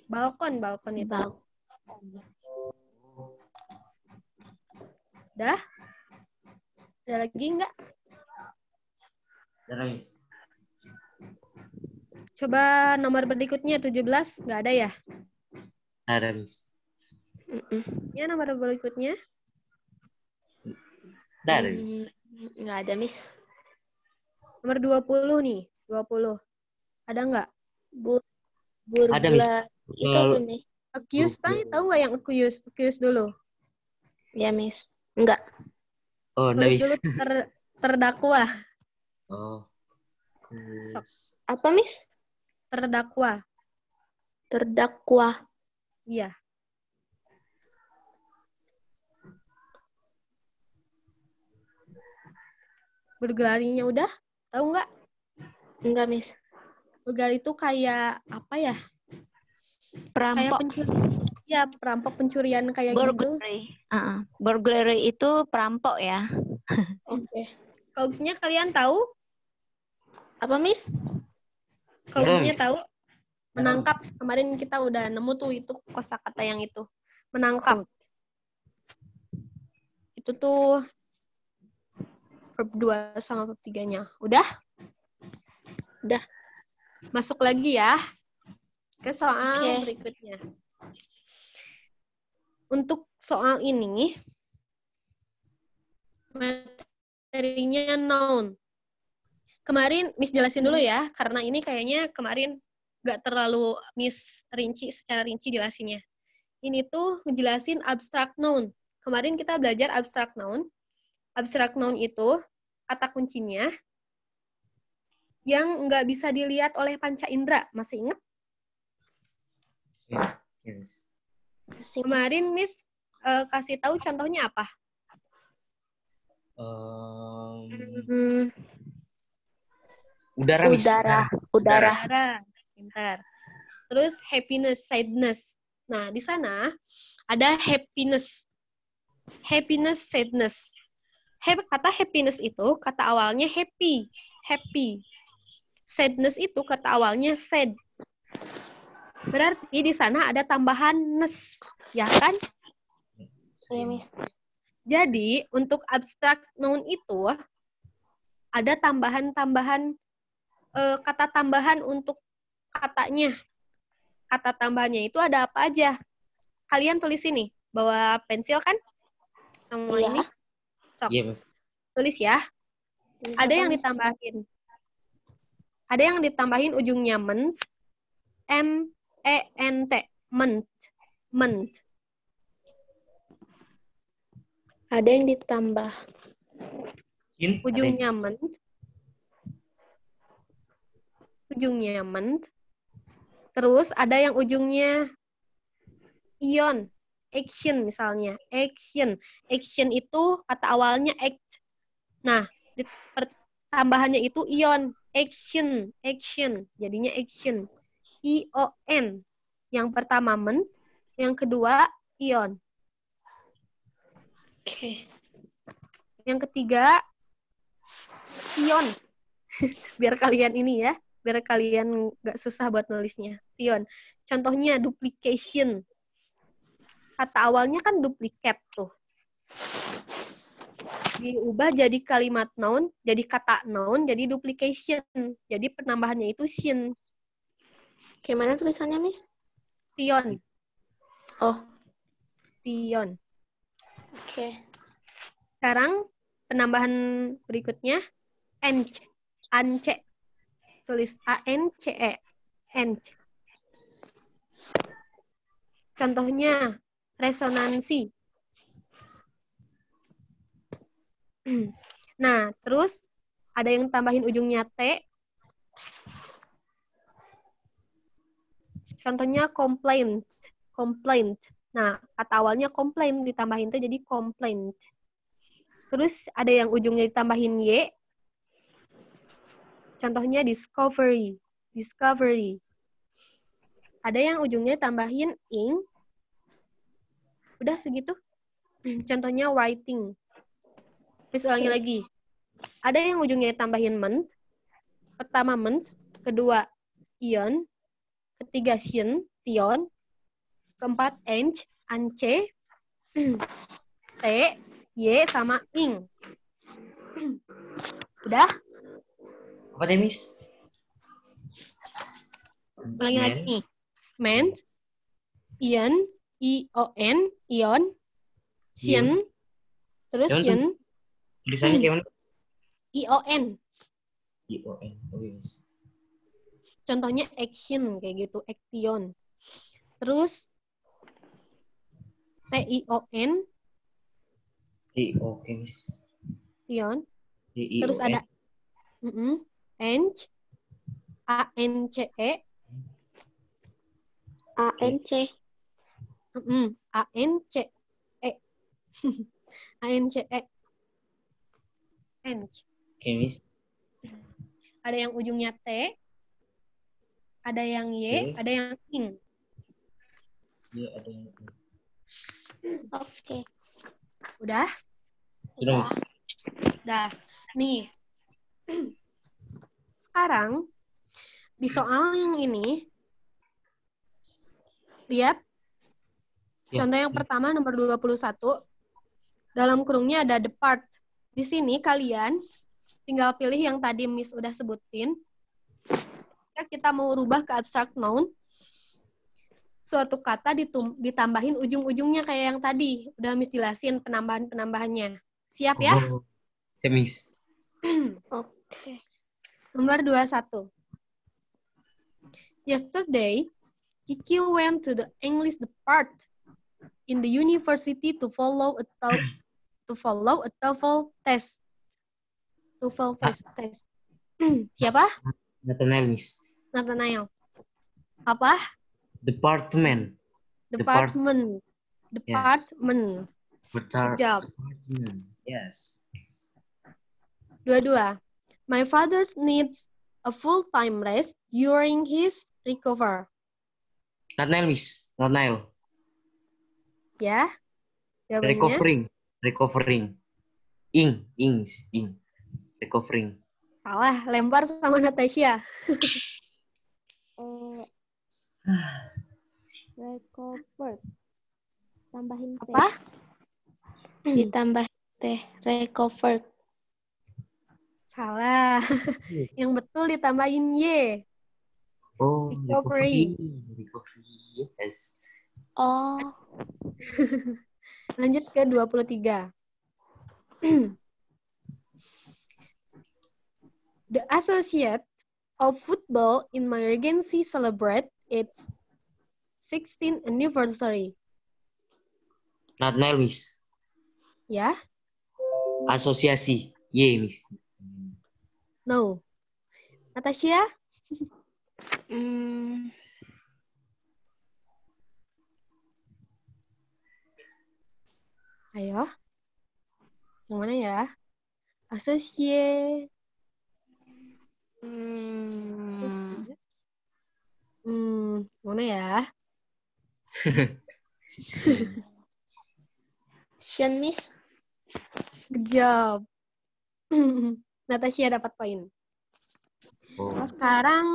Balkon itu. Udah? Ada lagi nggak? Ada, Miss. Coba nomor berikutnya 17. Nggak ada ya? Ada, Miss. Ya, nomor berikutnya. Ada, Miss. Nggak ada, Miss. Nomor 20 nih. 20. Ada nggak? Ada, Miss. Itu apa, Miss? Accused, tahu nggak yang accused? Accused dulu. Ya, Miss. Enggak. Oh, Tulis nice. dulu terdakwa. Oh. Apa, Miss? Terdakwa. Terdakwa. Iya. Burglarinya udah? Tahu nggak? Enggak, Miss. Burglari itu kayak apa ya? Kayak Perampok. Ya, perampok pencurian kayak gitu. Burglary itu perampok ya. Oke. Kalau kalian tahu? Apa, Miss? Kalau Miss. tahu? Menangkap. Kemarin kita udah nemu tuh itu kosakata yang itu. Menangkap. Itu tuh verb 2 sama verb 3-nya. Udah? Udah. Masuk lagi ya ke soal Oke. berikutnya. Untuk soal ini, materinya noun. Kemarin Miss jelasin dulu ya, karena ini kayaknya kemarin nggak terlalu Miss secara rinci jelasinnya. Ini tuh ngejelasin abstract noun. Kemarin kita belajar abstract noun. Abstract noun itu kata kuncinya yang nggak bisa dilihat oleh panca indera. Masih ingat? Yes. Kemarin Miss kasih tahu contohnya apa? Udara, Miss. Udara. Pintar. Terus happiness, sadness. Nah, di sana ada happiness. Happiness, sadness. Kata happiness itu kata awalnya happy. Sadness itu kata awalnya sad. Berarti di sana ada tambahan ness, ya kan? Iya, Miss. Jadi, untuk abstract noun itu ada tambahan-tambahan kata tambahan untuk katanya. Kata tambahannya itu ada apa aja? Kalian tulis ini. Bawa pensil kan? Semua Iya. ini. Sok. Iya, Miss. Tulis ya. Ada yang ditambahin. Ada yang ditambahin ujungnya ment, M-E-N-T. Ment. month. Ada yang ditambah. In, Ujungnya month. Ujungnya month. Terus ada yang ujungnya ion. Action misalnya. Action. Action itu kata awalnya act. Nah, tambahannya itu ion. Action. Action. Jadinya action. I-O-N. Yang pertama month. Yang kedua ion. Oke. Yang ketiga ion. Biar kalian ini ya. Biar kalian nggak susah buat nulisnya. Ion. Contohnya duplication. Kata awalnya kan duplicate tuh. Diubah jadi kalimat noun, jadi kata noun, jadi duplication. Jadi penambahannya itu sin. Gimana tulisannya, Miss? Tion. Oh, Tion. oke. Sekarang penambahan berikutnya ence. Ance. Tulis A-N-C-E. Ence. Contohnya resonansi. Nah, terus ada yang tambahin ujungnya T. Contohnya complaint. Complaint. Nah, kata awalnya complaint ditambahin T jadi complaint. Terus ada yang ujungnya ditambahin Y. Contohnya discovery. Discovery. Ada yang ujungnya tambahin ing. Udah segitu. Contohnya writing. Terus ulangi lagi. Ada yang ujungnya tambahin month. Pertama month. Kedua ion. Ketiga sin, tion. Keempat ence, ance. T, y, sama ing. Udah? Apa teh, Miss? Ulangi lagi nih. Men, ion, I-O-N, ion. Sin, terus Ion tuh sin, tulisannya kayak mana? I-O-N. I-O-N. Oke, Miss. Contohnya action, kayak gitu. Action. Terus T-I-O-N, I-O-K, Miss. tion. I-O-N. Terus ada ence, A-N-C-E, ANC. A-N-C-E. A-N-C-E. Ence. Oke, Miss. Ada yang ujungnya T, ada yang Y, Oke. ada yang ing. Iya, ada yang Oke. Udah? sudah, Miss. Udah. Nih. Sekarang, di soal yang ini, lihat. Ya. Contoh yang pertama, nomor 21. Dalam kurungnya ada the part. Di sini kalian tinggal pilih yang tadi Miss udah sebutin. Kita mau rubah ke abstract noun. Suatu kata ditambahin ujung-ujungnya kayak yang tadi. Udah Miss jelasin penambahan-penambahannya. Siap ya? Oh, ya, Miss. Oke. Nomor 21. Yesterday, Kiki went to the English depart in the university to follow a TOEFL test. TOEFL test. Siapa? Nathaniel, Miss. Nathaniel. Apa? Department. Department. Department. Good job. Department. Yes. 22. My father needs a full-time rest during his recovery. Nathaniel, Miss. Nathaniel. Ya. Jawabannya? Recovering. Ing, Miss. Ing. Recovering. Salah, lempar sama Natasha. Recovered. Tambahin T. Apa? Ditambah T. Recovered. Salah. Yang betul ditambahin Y. Oh, Recovery. Recovery. Yes. Oh. Lanjut ke 23. The Associate of Football in my regency celebrate its 16th anniversary. Nathaniel, Miss. Ya? Asosiasi. Y, Miss. No. Natasha? Hmm, Ayo. Yang mana ya? Associate. hmm, Mana ya? Sean, Miss. Good job. Natasha dapat poin. Oh. Sekarang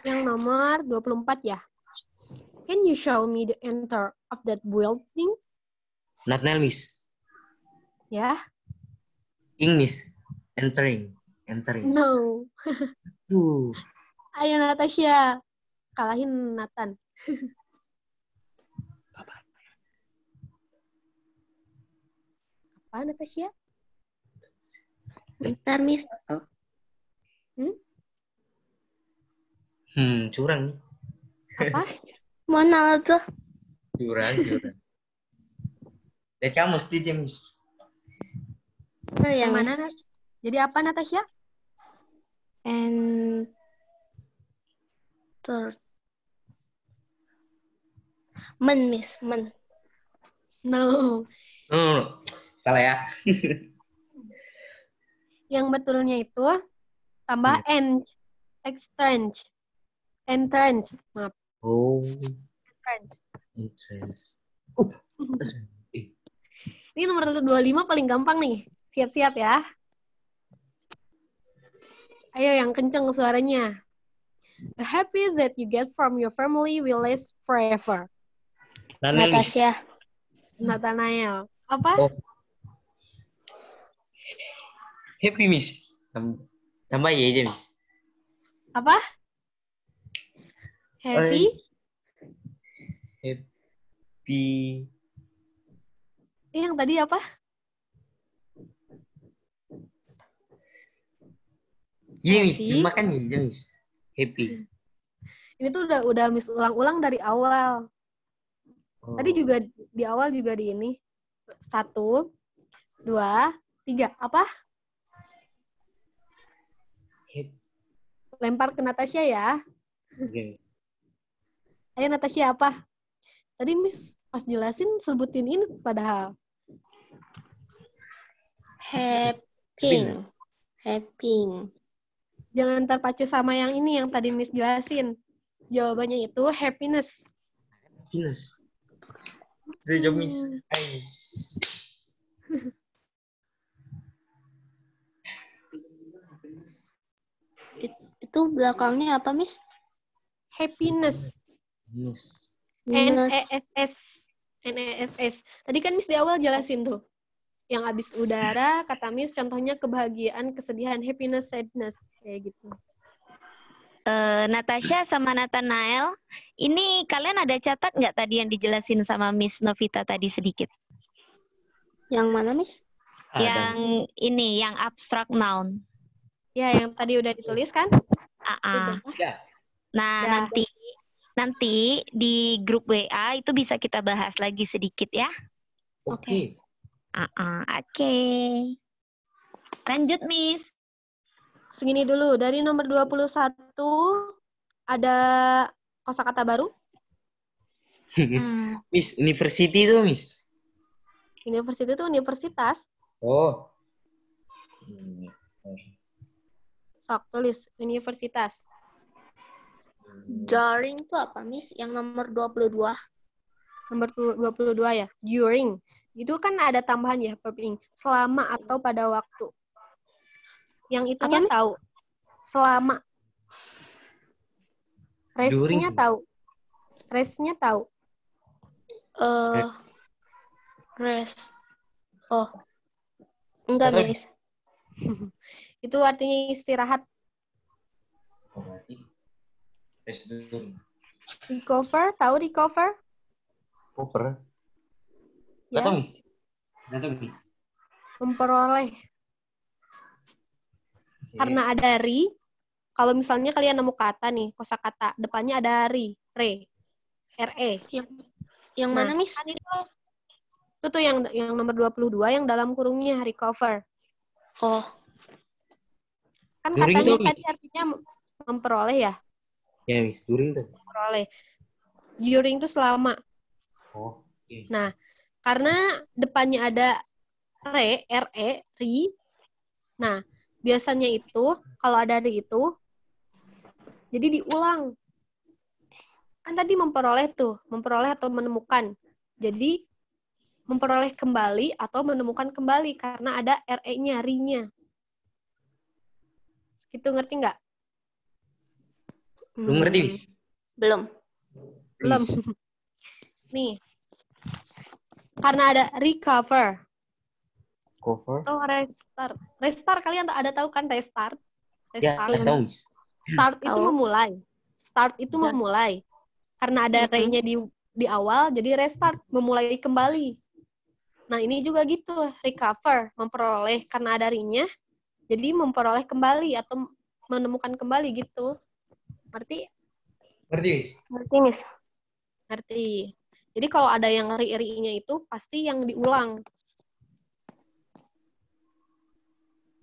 yang nomor 24 ya. Can you show me the enter of that building? Nathaniel, Miss. Ya? Ing, Miss. Entering. No. Ayo Natasha. Kalahin Nathan. Apa Natasha? Bentar, Miss. Curang. Apa? Mana tuh? Curang. Lihat kamu mesti dia, Miss. Oh, Yang ya, mana? Miss. Nat? Jadi apa Natasha? Enter. Men, Miss. Men. No. Oh, salah ya. Yang betulnya itu tambah entrance. Maaf. Oh, Entrance. entrance. Ini nomor 25 paling gampang nih. Siap-siap ya. Ayo yang kenceng suaranya. The happiness that you get from your family will last forever. Nathaniel, Miss. Natasha. Nathanael. Apa? Oh. Happy, Miss. Tambah ya aja, Miss. Apa? Happy? Happy. Yang tadi apa? Iya, Miss. Happy. Dimakan ya, Miss. Happy. Ini tuh udah Miss ulang-ulang dari awal. Oh. Tadi juga di awal juga di ini. 1, 2, 3. Apa? Lempar ke Natasha ya. Okay. Ayo Natasha apa? Tadi Miss pas jelasin sebutin ini padahal. Happy. Jangan terpacu sama yang ini yang tadi Miss jelasin. Jawabannya itu happiness. Happiness. Saya jawab, Miss. Itu belakangnya apa, Miss? Happiness. Miss. N-E-S-S. N-E-S-S. Tadi kan Miss di awal jelasin tuh. Yang habis udara, kata Miss, contohnya kebahagiaan, kesedihan, happiness, sadness. Kayak gitu. Natasha sama Nathanael, ini kalian ada catat nggak tadi yang dijelasin sama Miss Novita tadi sedikit? Yang mana, Miss? Yang ini, yang abstract noun. Ya, yang tadi udah ditulis kan? Ya. Nah, Ya. nanti di grup WA itu bisa kita bahas lagi sedikit ya. Oke. Oke. Lanjut, Miss. Segini dulu. Dari nomor 21 ada kosakata baru. Miss, university itu, Miss. University itu universitas. Oh. Sok tulis universitas. During itu apa, Miss? Yang nomor 22. Nomor 22 ya. During. Itu kan ada tambahan ya, verb ing. Selama atau pada waktu. Yang itunya Apa, tahu. Selama. Restnya tahu. Restnya tahu. Rest. Oh. Enggak, Miss. Itu artinya istirahat. Berarti rest dulu. Recover, tahu recover? Cover. Ya. Atau, Miss? Atau, Miss? Memperoleh. Karena ada re, kalau misalnya kalian nemu kata nih, kosakata, depannya ada re, RE. Yang Nah, mana, Miss? kan itu tuh yang nomor 22 yang dalam kurungnya recover. Oh, Kan During katanya tuh, tadi artinya memperoleh ya, Ya, Miss. During tuh. memperoleh. During itu selama. Oh, iya. Nah, karena depannya ada RE, nah, biasanya itu, kalau ada itu, jadi diulang. Kan tadi memperoleh atau menemukan. Jadi, memperoleh kembali atau menemukan kembali, karena ada RE-nya, ri-nya. Itu ngerti nggak? Belum ngerti, Miss? belum. Belum. Miss. Nih, karena ada recover. Cover. Atau restart. Restart kalian ada tahu kan restart? Ya, Restart. tahu, Miss. Start itu Tahu. memulai. Start itu Ya. memulai. Karena ada re-nya di awal, jadi restart, memulai kembali. Nah, ini juga gitu, recover, memperoleh karena ada re-nya, jadi memperoleh kembali atau menemukan kembali gitu. Ngerti? Ngerti, Miss? Ngerti, Miss? Ngerti. Jadi kalau ada yang ri-nya itu pasti yang diulang.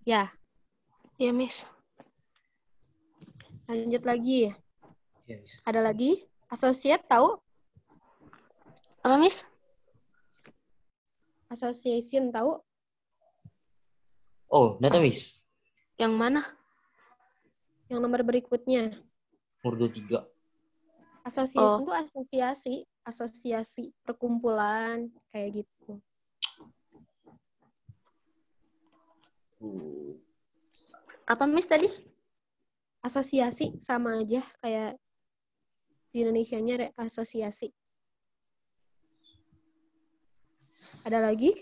Ya, Ya, Miss. lanjut lagi. Ya, Miss. Ada lagi? Associate tahu? Apa, Miss? Association tahu? Oh, udah tahu, Miss. Yang mana? Yang nomor berikutnya. Nomor 23. Association itu asosiasi, perkumpulan, kayak gitu. Apa, Miss, tadi? Asosiasi sama aja kayak di Indonesianya asosiasi. Ada lagi?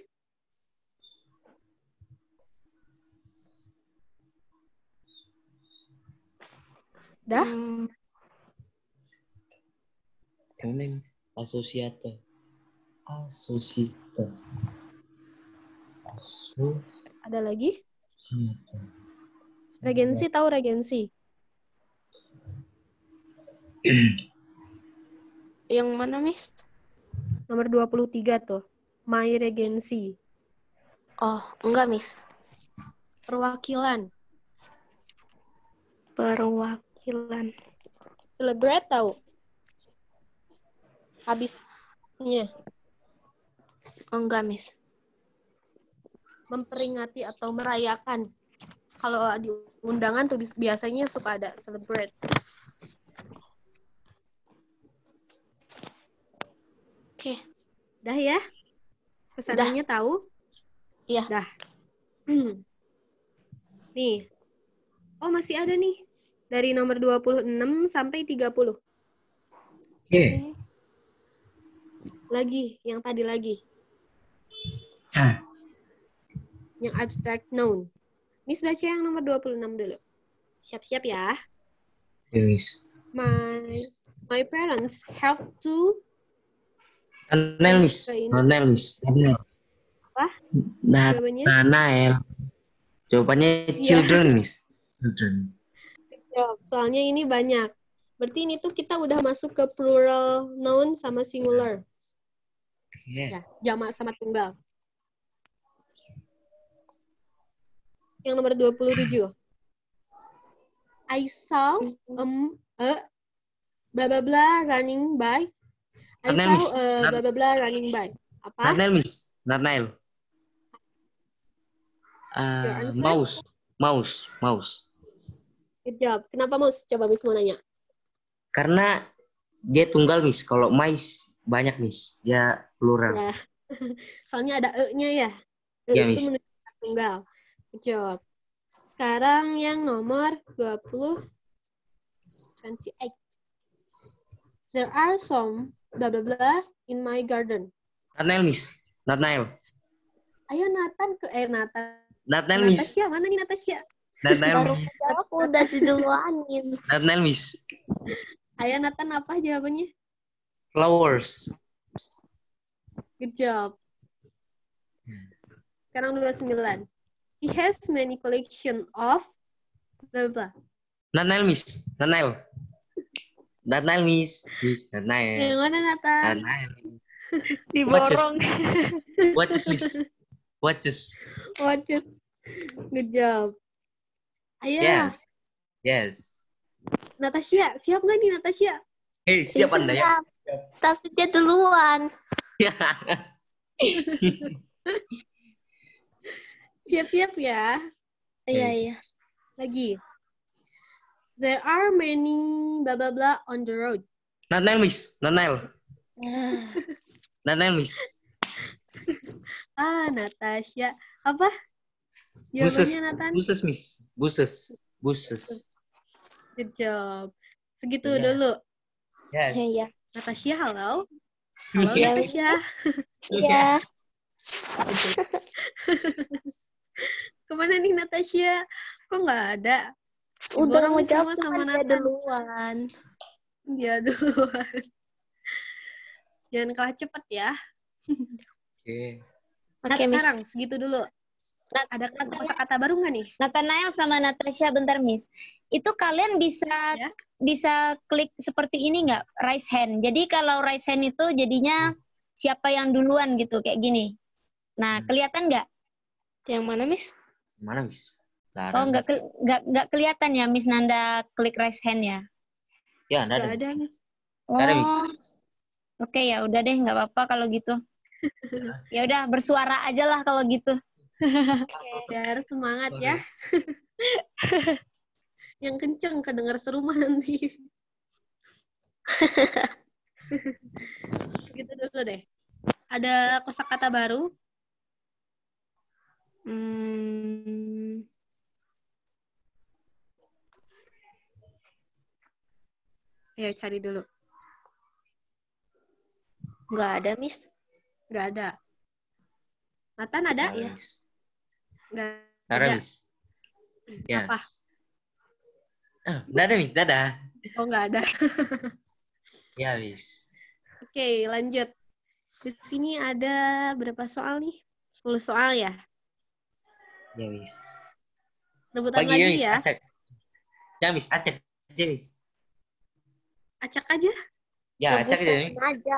Dah? Yang Asosiata. Asosiata. Ada lagi? Regensi tahu regensi? Yang mana, Miss? Nomor 23 tuh. My regency. Oh, enggak, Miss. Perwakilan. Perwakilan. Celebrate tahu? Habisnya. Enggak, Miss. Memperingati atau merayakan. Kalau di undangan tuh biasanya suka ada celebrate. Oke. Dah ya? Kesananya tahu? Iya. Dah. Nih. Oh, masih ada nih. Dari nomor 26 sampai 30. Oke. Lagi, yang tadi lagi. Ah. Yang abstract noun. Miss baca yang nomor 26 dulu. Siap-siap ya. Ya, Miss. My parents have to... Nanael, Miss. Nanael, Miss. Nanael. Apa? Jawabannya? Nanael. Jawabannya children, Miss. Children. Soalnya ini banyak. Berarti ini tuh kita udah masuk ke plural noun sama singular. Oke. Ya, jamak sama tunggal. Yang nomor 27. I saw a blah blah blah running by. I Nanael, saw Miss. a blah blah blah running by. Apa? Nanael, Miss. Nanael. Your answer? Mouse. Good job. Kenapa mouse? Coba Miss mau nanya. Karena dia tunggal, Miss. Kalau mice banyak, Miss. Dia plural. Ya. Soalnya ada e-nya ya. Ya, Itu Miss. menunjukkan tunggal. Good job. Sekarang yang nomor 28. There are some blah blah blah in my garden. Nanael, Miss. Nanael. Ayo Nathan ke Nathan. Nanael, Miss. Natasha, mana nih Natasha? Nanael. Baru jawab udah diduluanin. Nanael, Miss. Ayo Nathan, apa jawabannya? Flowers. Good job. Sekarang 29. He has many collection of blah blah. Nanael, Miss. Nanael. Nathanael, Miss. Miss Nathanael. Yang mana Nathan? Nathanael. Diborong. Watches, Miss. Watches. Watches. Good job. Ayo, Yes. Yes. Natasha. Siap nggak nih Natasha? Hei, siap Anda ya? Tapi dia duluan. Siap-siap ya. Iya, Yes. iya. Lagi. There are many blah blah blah on the road. Nathanael, Miss. Nathanael. Ah, Nathanael, Miss. Natasha. Apa? Buses. Jawabannya Nathan. Buses, Miss. Buses. Buses. Good job. Segitu Iya. dulu. Yes. iya. Natasha, halo. Halo Iya. Natasha. Iya. Kemana nih Natasha? Kok nggak ada? Udah Diborong mau nih semua jawab sama cuman dia Nathan. duluan. Dia duluan. Jangan kalah cepet ya. Oke. Oke, Miss. Sekarang segitu dulu. Ada kosakata baru nggak nih? Nathanael sama Natasha, bentar Miss. Itu kalian bisa Ya. bisa klik seperti ini nggak? Raise hand. Jadi kalau raise hand itu jadinya siapa yang duluan gitu, kayak gini. Nah, kelihatan nggak? Yang mana, Miss? Mana, Miss? Oh, nggak kelihatan ya Miss Nanda klik raise hand ya? Ya, nggak Nggak ada. ada, Miss. Oh, Nggak ada, Miss. oke ya udah deh, nggak apa-apa kalau gitu. Ya udah bersuara aja lah kalau gitu. Biar semangat ya. Yang kenceng kedenger serumah nanti. Segitu dulu deh. Ada kosakata baru? Ayo cari dulu. Nggak ada, Miss. Nggak ada. Nathan ada? Nggak ada, Miss. Nggak Nggak ada, ada. Miss. Yes. Apa? Nggak ada, Miss. Nggak ada. Oh, nggak ada. Ya, Miss. Oke, lanjut. Di sini ada berapa soal nih? 10 soal ya? Ya, Miss. Rebutan Pagi, lagi Miss. ya? Acak. Ya, Miss. Acak aja, Miss. Acak aja. Ya, acak aja, Miss. Aja.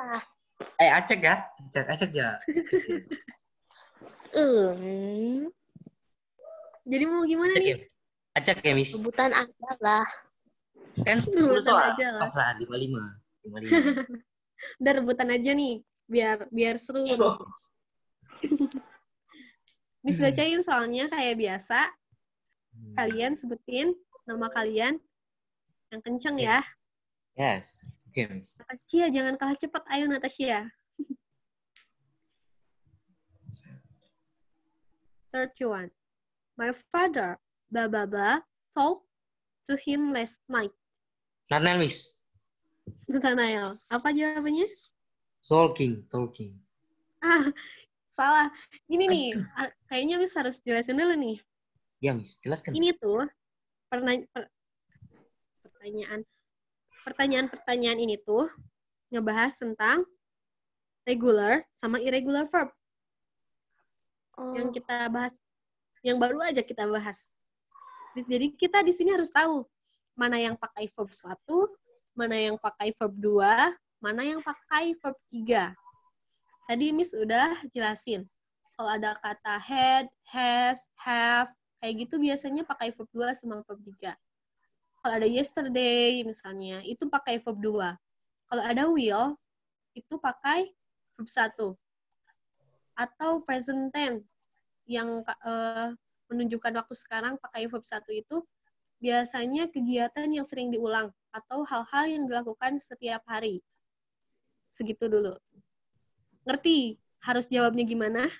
Acak ya. Acak aja. Jadi mau gimana Acak nih? ya. Acak ya, Miss. Rebutan aja lah. Kan 10 Rebutan soal. aja lah. Pas lah, 55. 55. Udah rebutan aja nih, biar seru nih. Miss bacain soalnya kayak biasa. Kalian sebutin nama kalian yang kenceng ya. Yes. Oke, Miss. Natasha, jangan kalah cepat. Ayo Natasha. 31. My father, blah blah blah, talked to him last night. Nathanael, Miss. Nathanael, apa jawabannya? Talking. Salah. Gini nih, kayaknya Miss harus jelasin dulu nih. Ya, Miss. Jelaskan. Ini tuh pertanyaan ini tuh ngebahas tentang regular sama irregular verb. Yang kita bahas, yang baru aja kita bahas. Jadi kita di sini harus tahu mana yang pakai verb 1, mana yang pakai verb 2, mana yang pakai verb 3. Tadi Miss udah jelasin. Kalau ada kata had, has, have, kayak gitu biasanya pakai verb 2 sama verb 3. Kalau ada yesterday misalnya, itu pakai verb 2. Kalau ada will, itu pakai verb 1. Atau present tense yang menunjukkan waktu sekarang pakai verb 1 itu biasanya kegiatan yang sering diulang atau hal-hal yang dilakukan setiap hari. Segitu dulu. Ngerti? Harus jawabnya gimana?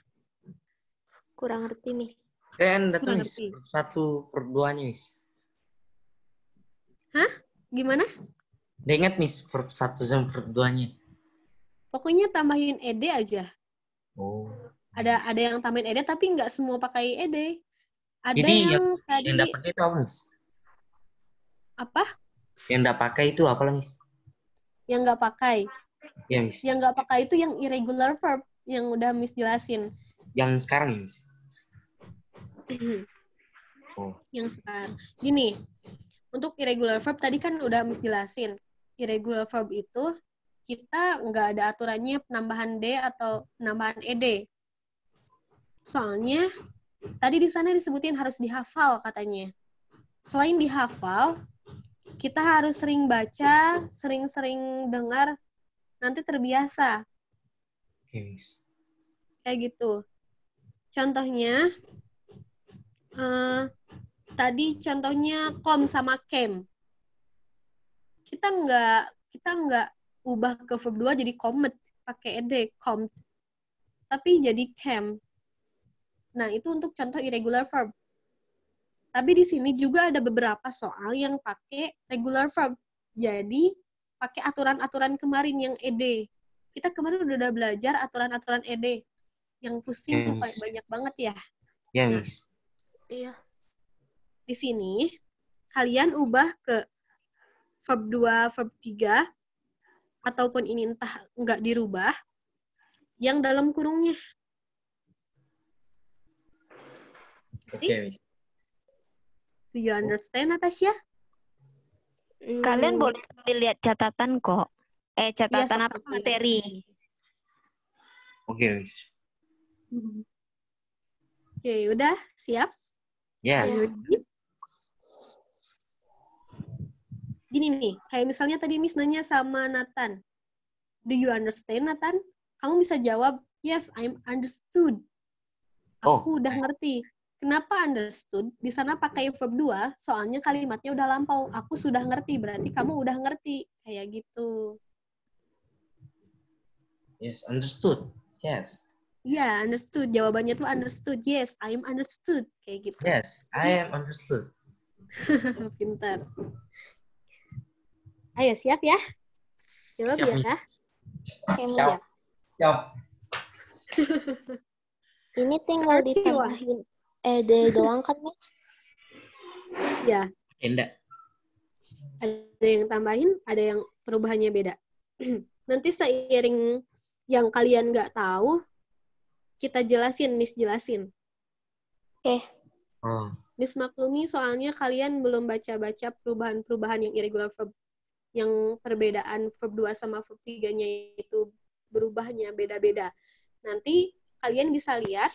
Kurang ngerti nih. Kan Kurang datang, Miss. ngerti. 1 per 2-nya, Miss. Hah? Gimana? Udah ingat, Miss, verb 1 sama verb 2-nya. Pokoknya tambahin ed aja. Oh. Ada yang tambahin ed tapi nggak semua pakai ed. Ada Jadi yang tadi yang dapat itu apa, Miss? apa? Yang enggak pakai itu apa lah, Miss? Yang nggak pakai. Ya, Miss. Yang nggak pakai itu yang irregular verb yang udah Miss jelasin. Yang sekarang ya, Miss. Oh. Yang sekarang. Gini, untuk irregular verb tadi kan udah Miss jelasin. irregular verb itu kita nggak ada aturannya penambahan D atau penambahan ED. Soalnya tadi di sana disebutin harus dihafal katanya. Selain dihafal, kita harus sering baca, sering-sering dengar, nanti terbiasa. Oke, Miss. Kayak gitu. Contohnya, tadi contohnya com sama came. Kita nggak ubah ke verb 2 jadi comet, pakai ed, comed. Tapi jadi came. Nah, itu untuk contoh irregular verb. Tapi di sini juga ada beberapa soal yang pakai regular verb. Jadi, pakai aturan-aturan kemarin yang ed. Kita kemarin udah belajar aturan-aturan ed. Yang pusing tuh Yes. banyak banget ya. Ya, Nah, Miss. Iya. di sini, kalian ubah ke verb 2, verb 3, ataupun ini entah nggak dirubah, yang dalam kurungnya. Oke, Miss. Do you understand, Natasha? Kalian boleh sambil lihat catatan kok. Catatan Iya, apa sok-sok materi? Oke, Miss. Oke, udah siap? Yes. Gini nih, kayak misalnya tadi Miss nanya sama Nathan. Do you understand, Nathan? Kamu bisa jawab, yes, I'm understood. Aku udah ngerti. Kenapa understood? Di sana pakai verb 2, soalnya kalimatnya udah lampau. Aku sudah ngerti, berarti kamu udah ngerti. Kayak gitu. Yes, understood. Yes. Iya, understood. Jawabannya tuh understood. Yes, I'm understood. Kayak gitu. Yes, I am understood. Pintar. Ayo, siap ya? Jawab Siap, ya. Miss. Siap. Siap. Ini tinggal Oke, ditambahin ed doang kan, Miss? Ya, Enggak. ada yang tambahin, ada yang perubahannya beda. Nanti seiring yang kalian nggak tahu, kita jelasin, Miss jelasin. Oke. Oh. Miss maklumi soalnya kalian belum baca-baca perubahan-perubahan yang irregular verb. Yang perbedaan verb 2 sama verb 3-nya itu berubahnya beda-beda. Nanti kalian bisa lihat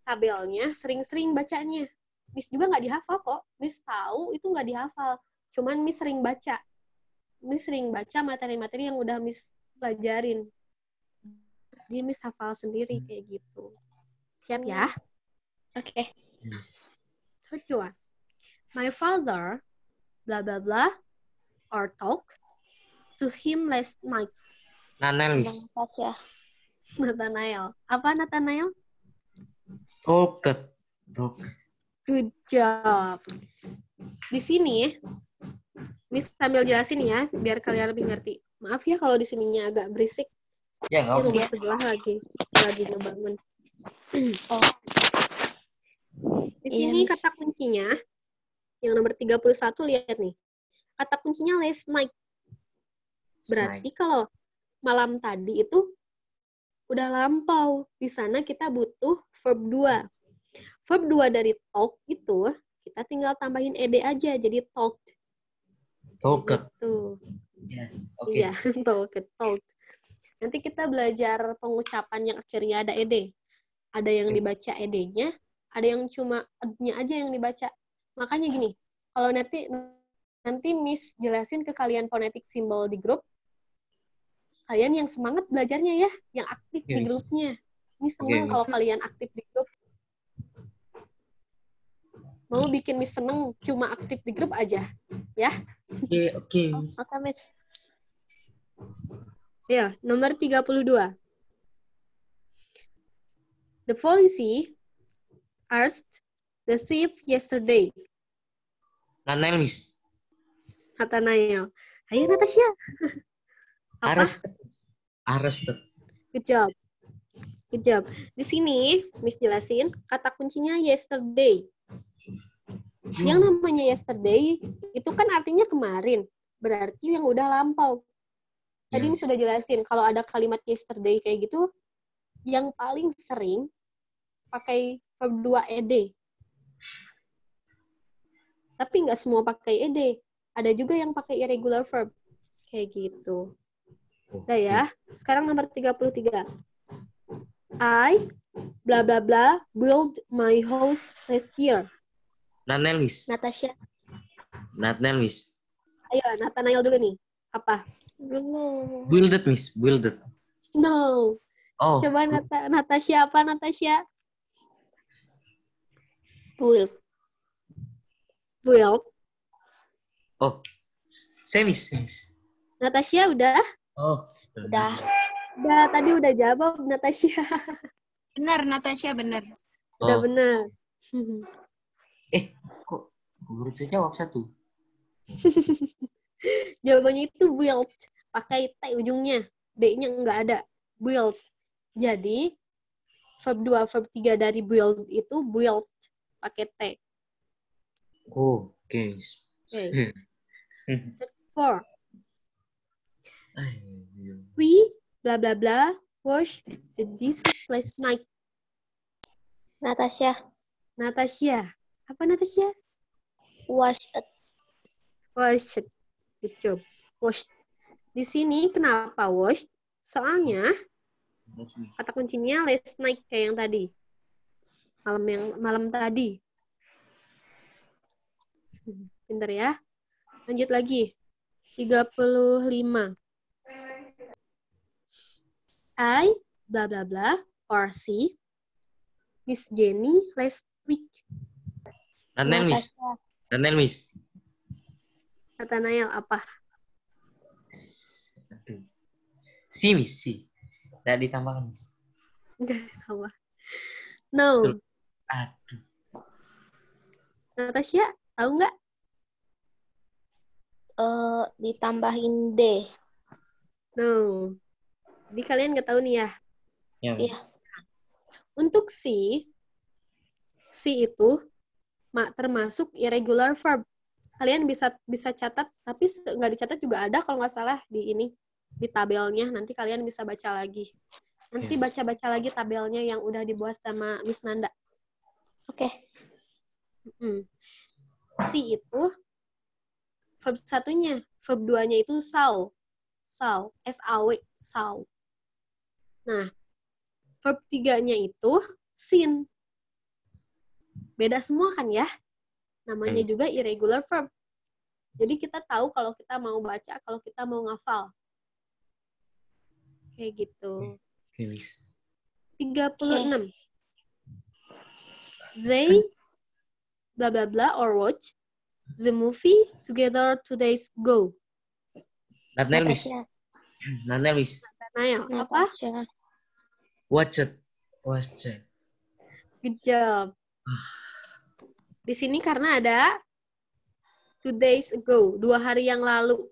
tabelnya, sering-sering bacanya. Miss juga nggak dihafal kok. Miss tahu itu nggak dihafal. Cuman Miss sering baca. Miss sering baca materi-materi yang udah Miss pelajarin. Jadi Miss hafal sendiri kayak gitu. Siap ya? Oke. First one. My father, blah blah blah, or talk to him last night. Nanel, Miss. Natasha. Nathanael. Apa Nathanael? Talket. Good job. Di sini, Miss sambil jelasin ya, biar kalian lebih ngerti. Maaf ya kalau di sininya agak berisik. Ya, Ini nggak apa. rumah sebelah lagi ngebangun. Oh. Di Iya, sini Miss. kata kuncinya, yang nomor 31, lihat nih. Kata kuncinya last night. Berarti kalau malam tadi itu udah lampau. Di sana kita butuh verb 2. Verb 2 dari talk itu, kita tinggal tambahin ed aja, jadi talked. Talket. Gitu. Ya, oke. Iya, talk. Nanti kita belajar pengucapan yang akhirnya ada ed. Ada yang dibaca ed-nya, ada yang cuma ed-nya aja yang dibaca. Makanya gini, kalau nanti Miss jelasin ke kalian phonetic symbol di grup, kalian yang semangat belajarnya ya, yang aktif di grupnya. Miss seneng kalau kalian aktif di grup. Mau bikin Miss seneng cuma aktif di grup aja, ya? Oke. Oke, Miss. Ya, nomor 32. The policy asked the thief yesterday. Nanel, Miss. Nathanael. Ayo, Natasha. Apa? Arrested. Good job. Di sini, Miss jelasin, kata kuncinya yesterday. Yang namanya yesterday, itu kan artinya kemarin. Berarti yang udah lampau. Tadi Miss sudah jelasin, kalau ada kalimat yesterday kayak gitu, yang paling sering pakai verb 2 ed. Tapi nggak semua pakai ed. Ada juga yang pakai irregular verb. Kayak gitu. Oke. Udah ya. Sekarang nomor 33. I bla bla bla build my house last year. Nathaniel, Miss. Natasha. Nathaniel, Miss. Ayo, Nathaniel dulu nih. Apa? Belum. Build it, Miss. Build it. No. Oh. Coba Natasha apa, Natasha? Build. Build. Oh. Semis. Semis. Natasha udah? Oh. Udah. Udah, tadi udah jawab Natasha. Benar, Natasha benar. Udah Oh. benar. Kok baru saya jawab satu? Jawabannya itu build. Pakai T ujungnya. D-nya nggak ada. Build. Jadi, verb 2, verb 3 dari build itu build. Pakai T. Oh, oke, Miss. Oke. 4. Ayo. We, bla bla bla, wash the dishes last night. Natasha. Natasha. Apa Natasha? Wash it. Wash. Good job. Wash. Di sini kenapa wash? Soalnya kata kuncinya last night kayak yang tadi. Malam tadi. Pinter ya. Lanjut lagi. 35. I bla bla bla or see Miss Jenny last week. Nathaniel, Miss. Natasha. Nathaniel, Miss. Nathaniel apa? Aduh. Si, Miss. Si. Tidak ditambahkan, Miss. Enggak sama. No. Aduh. Natasha, tahu nggak? Ditambahin D. No. Jadi kalian nggak tahu nih ya. Ya, Iya. Miss. Untuk si itu termasuk irregular verb. Kalian bisa catat, tapi nggak dicatat juga ada kalau nggak salah di tabelnya. Nanti kalian bisa baca lagi. Nanti baca-baca lagi tabelnya yang udah dibuat sama Miss Nanda. Oke. Si itu verb satunya, verb 2-nya itu saw. Saw, S-A-W, saw. Nah, verb 3-nya itu seen. Beda semua kan ya? Namanya juga irregular verb. Jadi kita tahu kalau kita mau baca, kalau kita mau ngafal. Kayak gitu. Oke, Miss. 36. They bla bla bla or watch the movie together 2 days ago. Nathaniel, Miss. Natasha. Nathaniel, Miss. Nathaniel, apa? Natasha. Watch it. Watch it. Good job. Di sini karena ada 2 days ago, 2 hari yang lalu.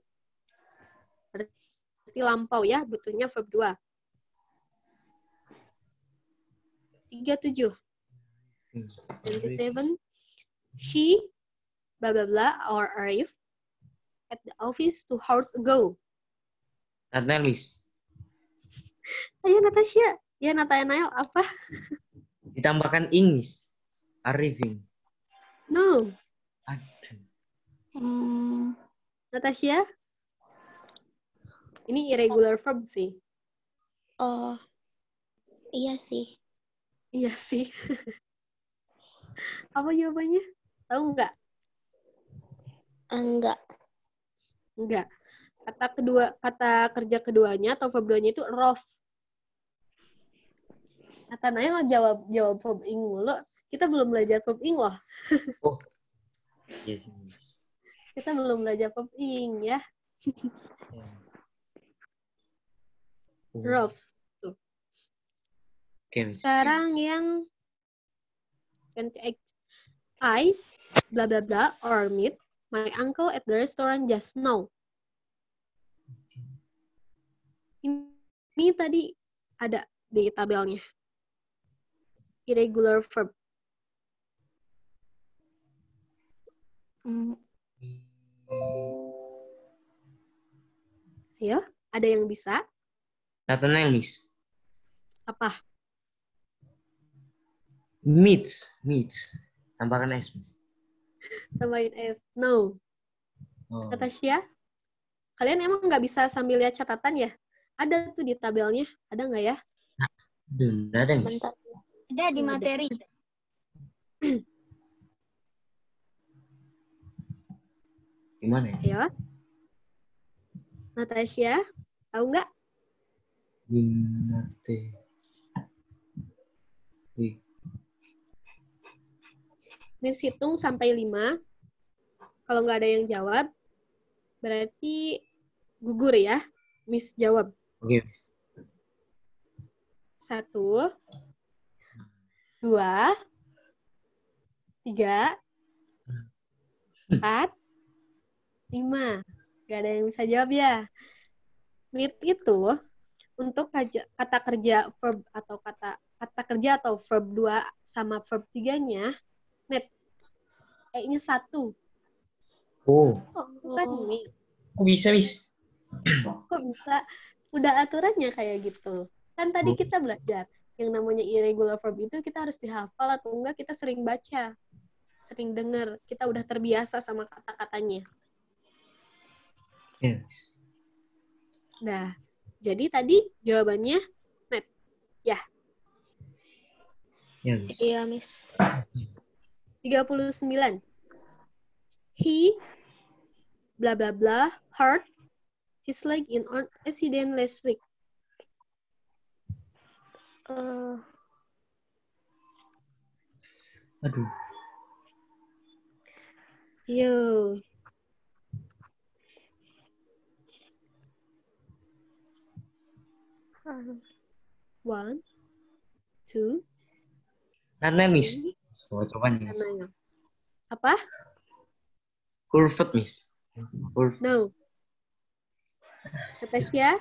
Berarti lampau ya, butuhnya verb 2. 37. 27. She, blah blah blah, or arrived at the office 2 hours ago. Nathaniel, Miss. Ayo Natasha. Ya Nathaniel apa? Ditambahkan ing, Miss. Arriving. No. Aduh. Natasha. Ini irregular verb sih. Oh. Iya sih. Iya sih. Apa jawabannya? Tahu nggak? Enggak. Enggak. Kata kerja keduanya atau verb 2-nya itu rov. Nathaniel jawab verb ing mulu. Kita belum belajar verb ing loh. Oh. Yes, Miss. Kita belum belajar verb ing ya. Rov. Tuh. Oke, Miss. Sekarang yang 28. I bla bla bla or meet my uncle at the restaurant just now. Ini tadi ada di tabelnya. Irregular verb. Ayo, ada yang bisa? Nathaniel, Miss. Apa? Meets. Tambahkan S, Miss. Tambahin S. No. Oh. Natasha? Kalian emang nggak bisa sambil lihat catatan ya? Ada tuh di tabelnya. Ada nggak ya? Belum ada, Miss. Bentar. Ada di materi. Gimana ya? Ayo. Natasha, tahu nggak? Di materi. Miss hitung sampai 5. Kalau nggak ada yang jawab, berarti gugur ya. Miss jawab. Oke. 1, 2, 3, 4, 5. Nggak ada yang bisa jawab ya. Mit itu untuk kata kerja verb atau kata kerja atau verb 2 sama verb 3-nya, Mit, E-nya 1. Oh, Bukan Mi. kok bisa, Miss? Kok bisa? Udah aturannya kayak gitu. Kan tadi kita belajar, yang namanya irregular verb itu kita harus dihafal atau enggak kita sering baca, sering dengar, kita udah terbiasa sama kata-katanya. Yes. Nah, jadi tadi jawabannya Matt. Ya, Ya, Miss. Iya, Miss. 39. He blah blah blah hurt his leg in an accident last week. Aduh. Yo. One, two, Karena, Miss. three. Coba nih, Miss. Karena apa? Curved, Miss. Curved. No. Natasha?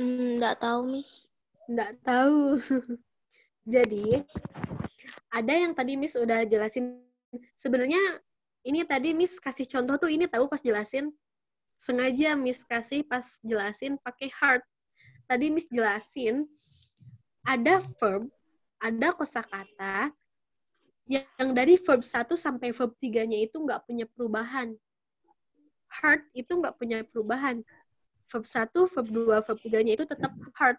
Nggak tahu, Miss. Nggak tahu. Jadi, ada yang tadi Miss udah jelasin. Sebenarnya ini tadi Miss kasih contoh tuh ini tahu pas jelasin. Sengaja Miss kasih pas jelasin pakai heart. Tadi Miss jelasin ada verb, ada kosakata yang dari verb 1 sampai verb 3-nya itu nggak punya perubahan. Heart itu nggak punya perubahan. Verb 1, verb 2, verb 3-nya itu tetap heart.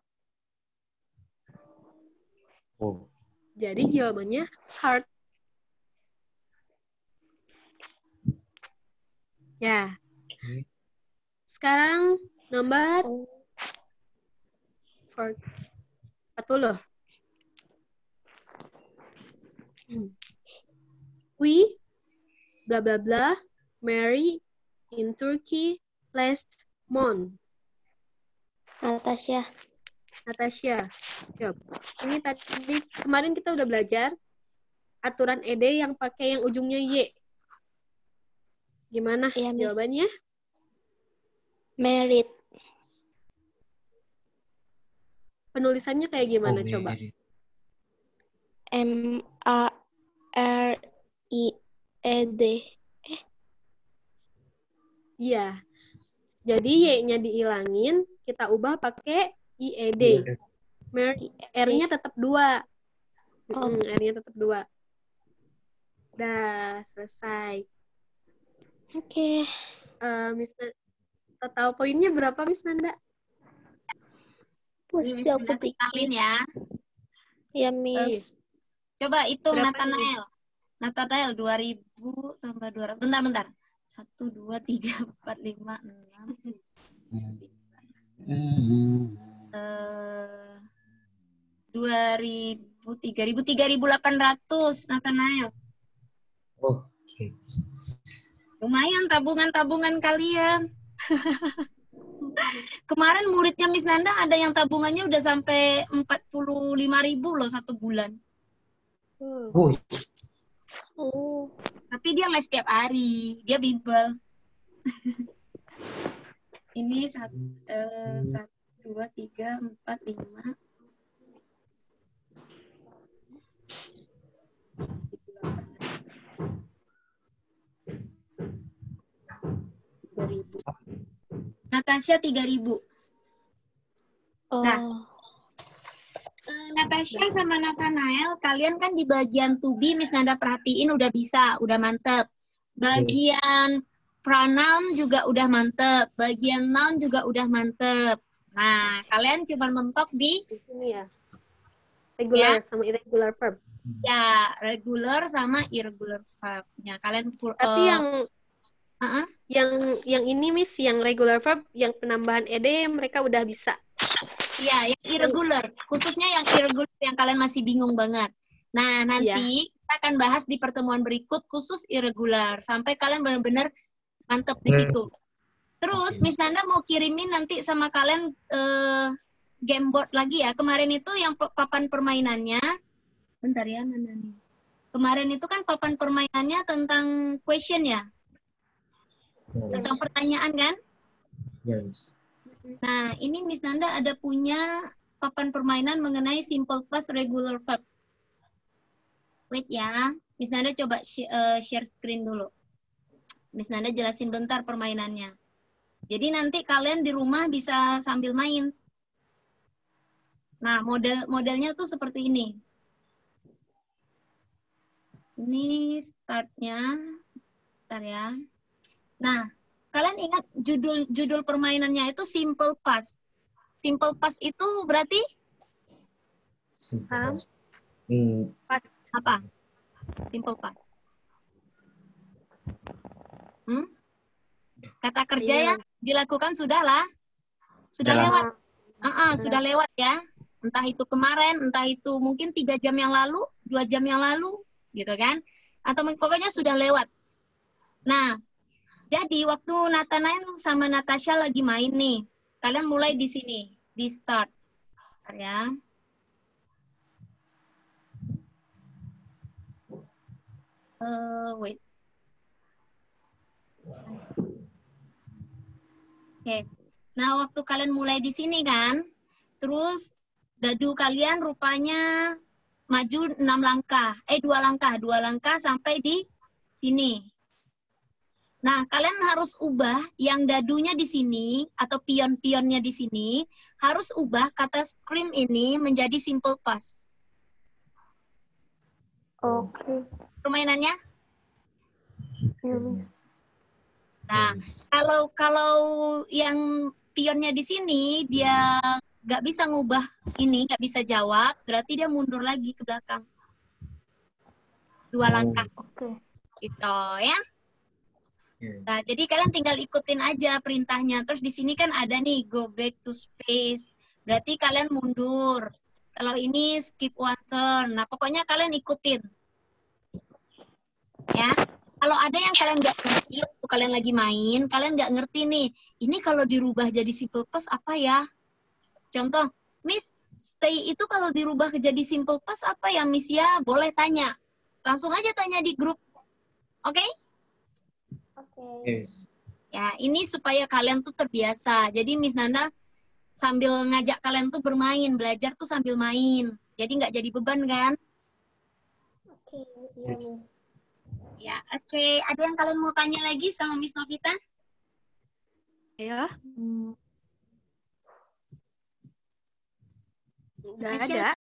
Oh. Jadi jawabannya heart. Ya. Okay. Sekarang nomor 40. We blah blah blah marry in Turkey last month. Natasha. Jawab. Ini tadi kemarin kita udah belajar aturan ed yang pakai yang ujungnya y. Gimana Iya, Miss. jawabannya? Married. Penulisannya kayak gimana coba? M-A-R-I-E-D. Iya. Jadi y-nya dihilangin, kita ubah pakai IED. R-nya tetap 2. R-nya tetap 2. Dah, selesai. Oke. Miss total poinnya berapa, Miss Nanda? Pasti aku Kenalin ya. Ya, Miss. Coba hitung Berapa Nathanael 2000 tambah 200. Bentar. 1, 2, 3, 4, 5, 6, 2000, 3.800 Nathanael. Oke. Lumayan tabungan kalian. Kemarin muridnya Miss Nanda ada yang tabungannya udah sampai 45.000 loh 1 bulan. Tapi dia les setiap hari, dia bimbel. Ini 1, 2, 3, 4, 5. 3.000. Natasha 3.000. Nah, Natasha sama Nathanael, kalian kan di bagian to be, Miss Nanda perhatiin udah bisa, udah mantep. Bagian pronoun juga udah mantep, bagian noun juga udah mantep. Nah, kalian cuma mentok di Ini ya. Regular sama irregular verb. ya regular sama irregular verb-nya. Kalian Tapi uh-uh. yang ini Miss, yang regular verb, yang penambahan ed mereka udah bisa. Iya, yang irregular. Khususnya yang irregular yang kalian masih bingung banget. Nah, nanti kita akan bahas di pertemuan berikut khusus irregular. Sampai kalian benar-benar mantep di situ. Terus, Miss Nanda mau kirimin nanti sama kalian game board lagi ya. Kemarin itu yang papan permainannya. Bentar ya, mana nih? Kemarin itu kan papan permainannya tentang question ya. Tentang pertanyaan kan? Yes. Nah, ini Miss Nanda ada punya papan permainan mengenai simple past regular verb. Wait ya, Miss Nanda coba share screen dulu. Miss Nanda jelasin bentar permainannya. Jadi nanti kalian di rumah bisa sambil main. Nah, modelnya tuh seperti ini. Ini startnya. Bentar ya. Nah, kalian ingat judul permainannya itu simple past. Simple past itu berarti apa? Simple past. Kata kerja yang dilakukan sudahlah. Sudah lewat. Sudah lewat ya. Entah itu kemarin, entah itu mungkin 3 jam yang lalu, 2 jam yang lalu, gitu kan? Atau pokoknya sudah lewat. Nah, jadi waktu Nathanael sama Natasha lagi main nih, kalian mulai di sini, di start, ya. Wait. Oke. Nah, waktu kalian mulai di sini kan, terus dadu kalian rupanya maju 2 langkah sampai di sini. Nah, kalian harus ubah yang dadunya di sini atau pion-pionnya di sini, harus ubah kata scream ini menjadi simple past. Oke. Permainannya? Nah, Yes. kalau yang pionnya di sini dia nggak bisa ngubah ini, nggak bisa jawab, berarti dia mundur lagi ke belakang. 2 langkah. Oke. Gitu ya. Nah, jadi kalian tinggal ikutin aja perintahnya. Terus di sini kan ada nih go back to space. Berarti kalian mundur. Kalau ini skip one turn. Nah, pokoknya kalian ikutin. Ya. Kalau ada yang kalian nggak ngerti, waktu kalian lagi main, kalian nggak ngerti nih, ini kalau dirubah jadi simple past apa ya? Contoh, Miss, stay itu kalau dirubah jadi simple past apa ya, Miss ya? Boleh tanya. Langsung aja tanya di grup. Oke? Yes. Ya, ini supaya kalian tuh terbiasa. Jadi Miss Nanda sambil ngajak kalian tuh bermain, belajar tuh sambil main. Jadi nggak jadi beban kan? Oke, iya nih. Ya, oke. Ada yang kalian mau tanya lagi sama Miss Novita? Ya, nggak Tasya? ada.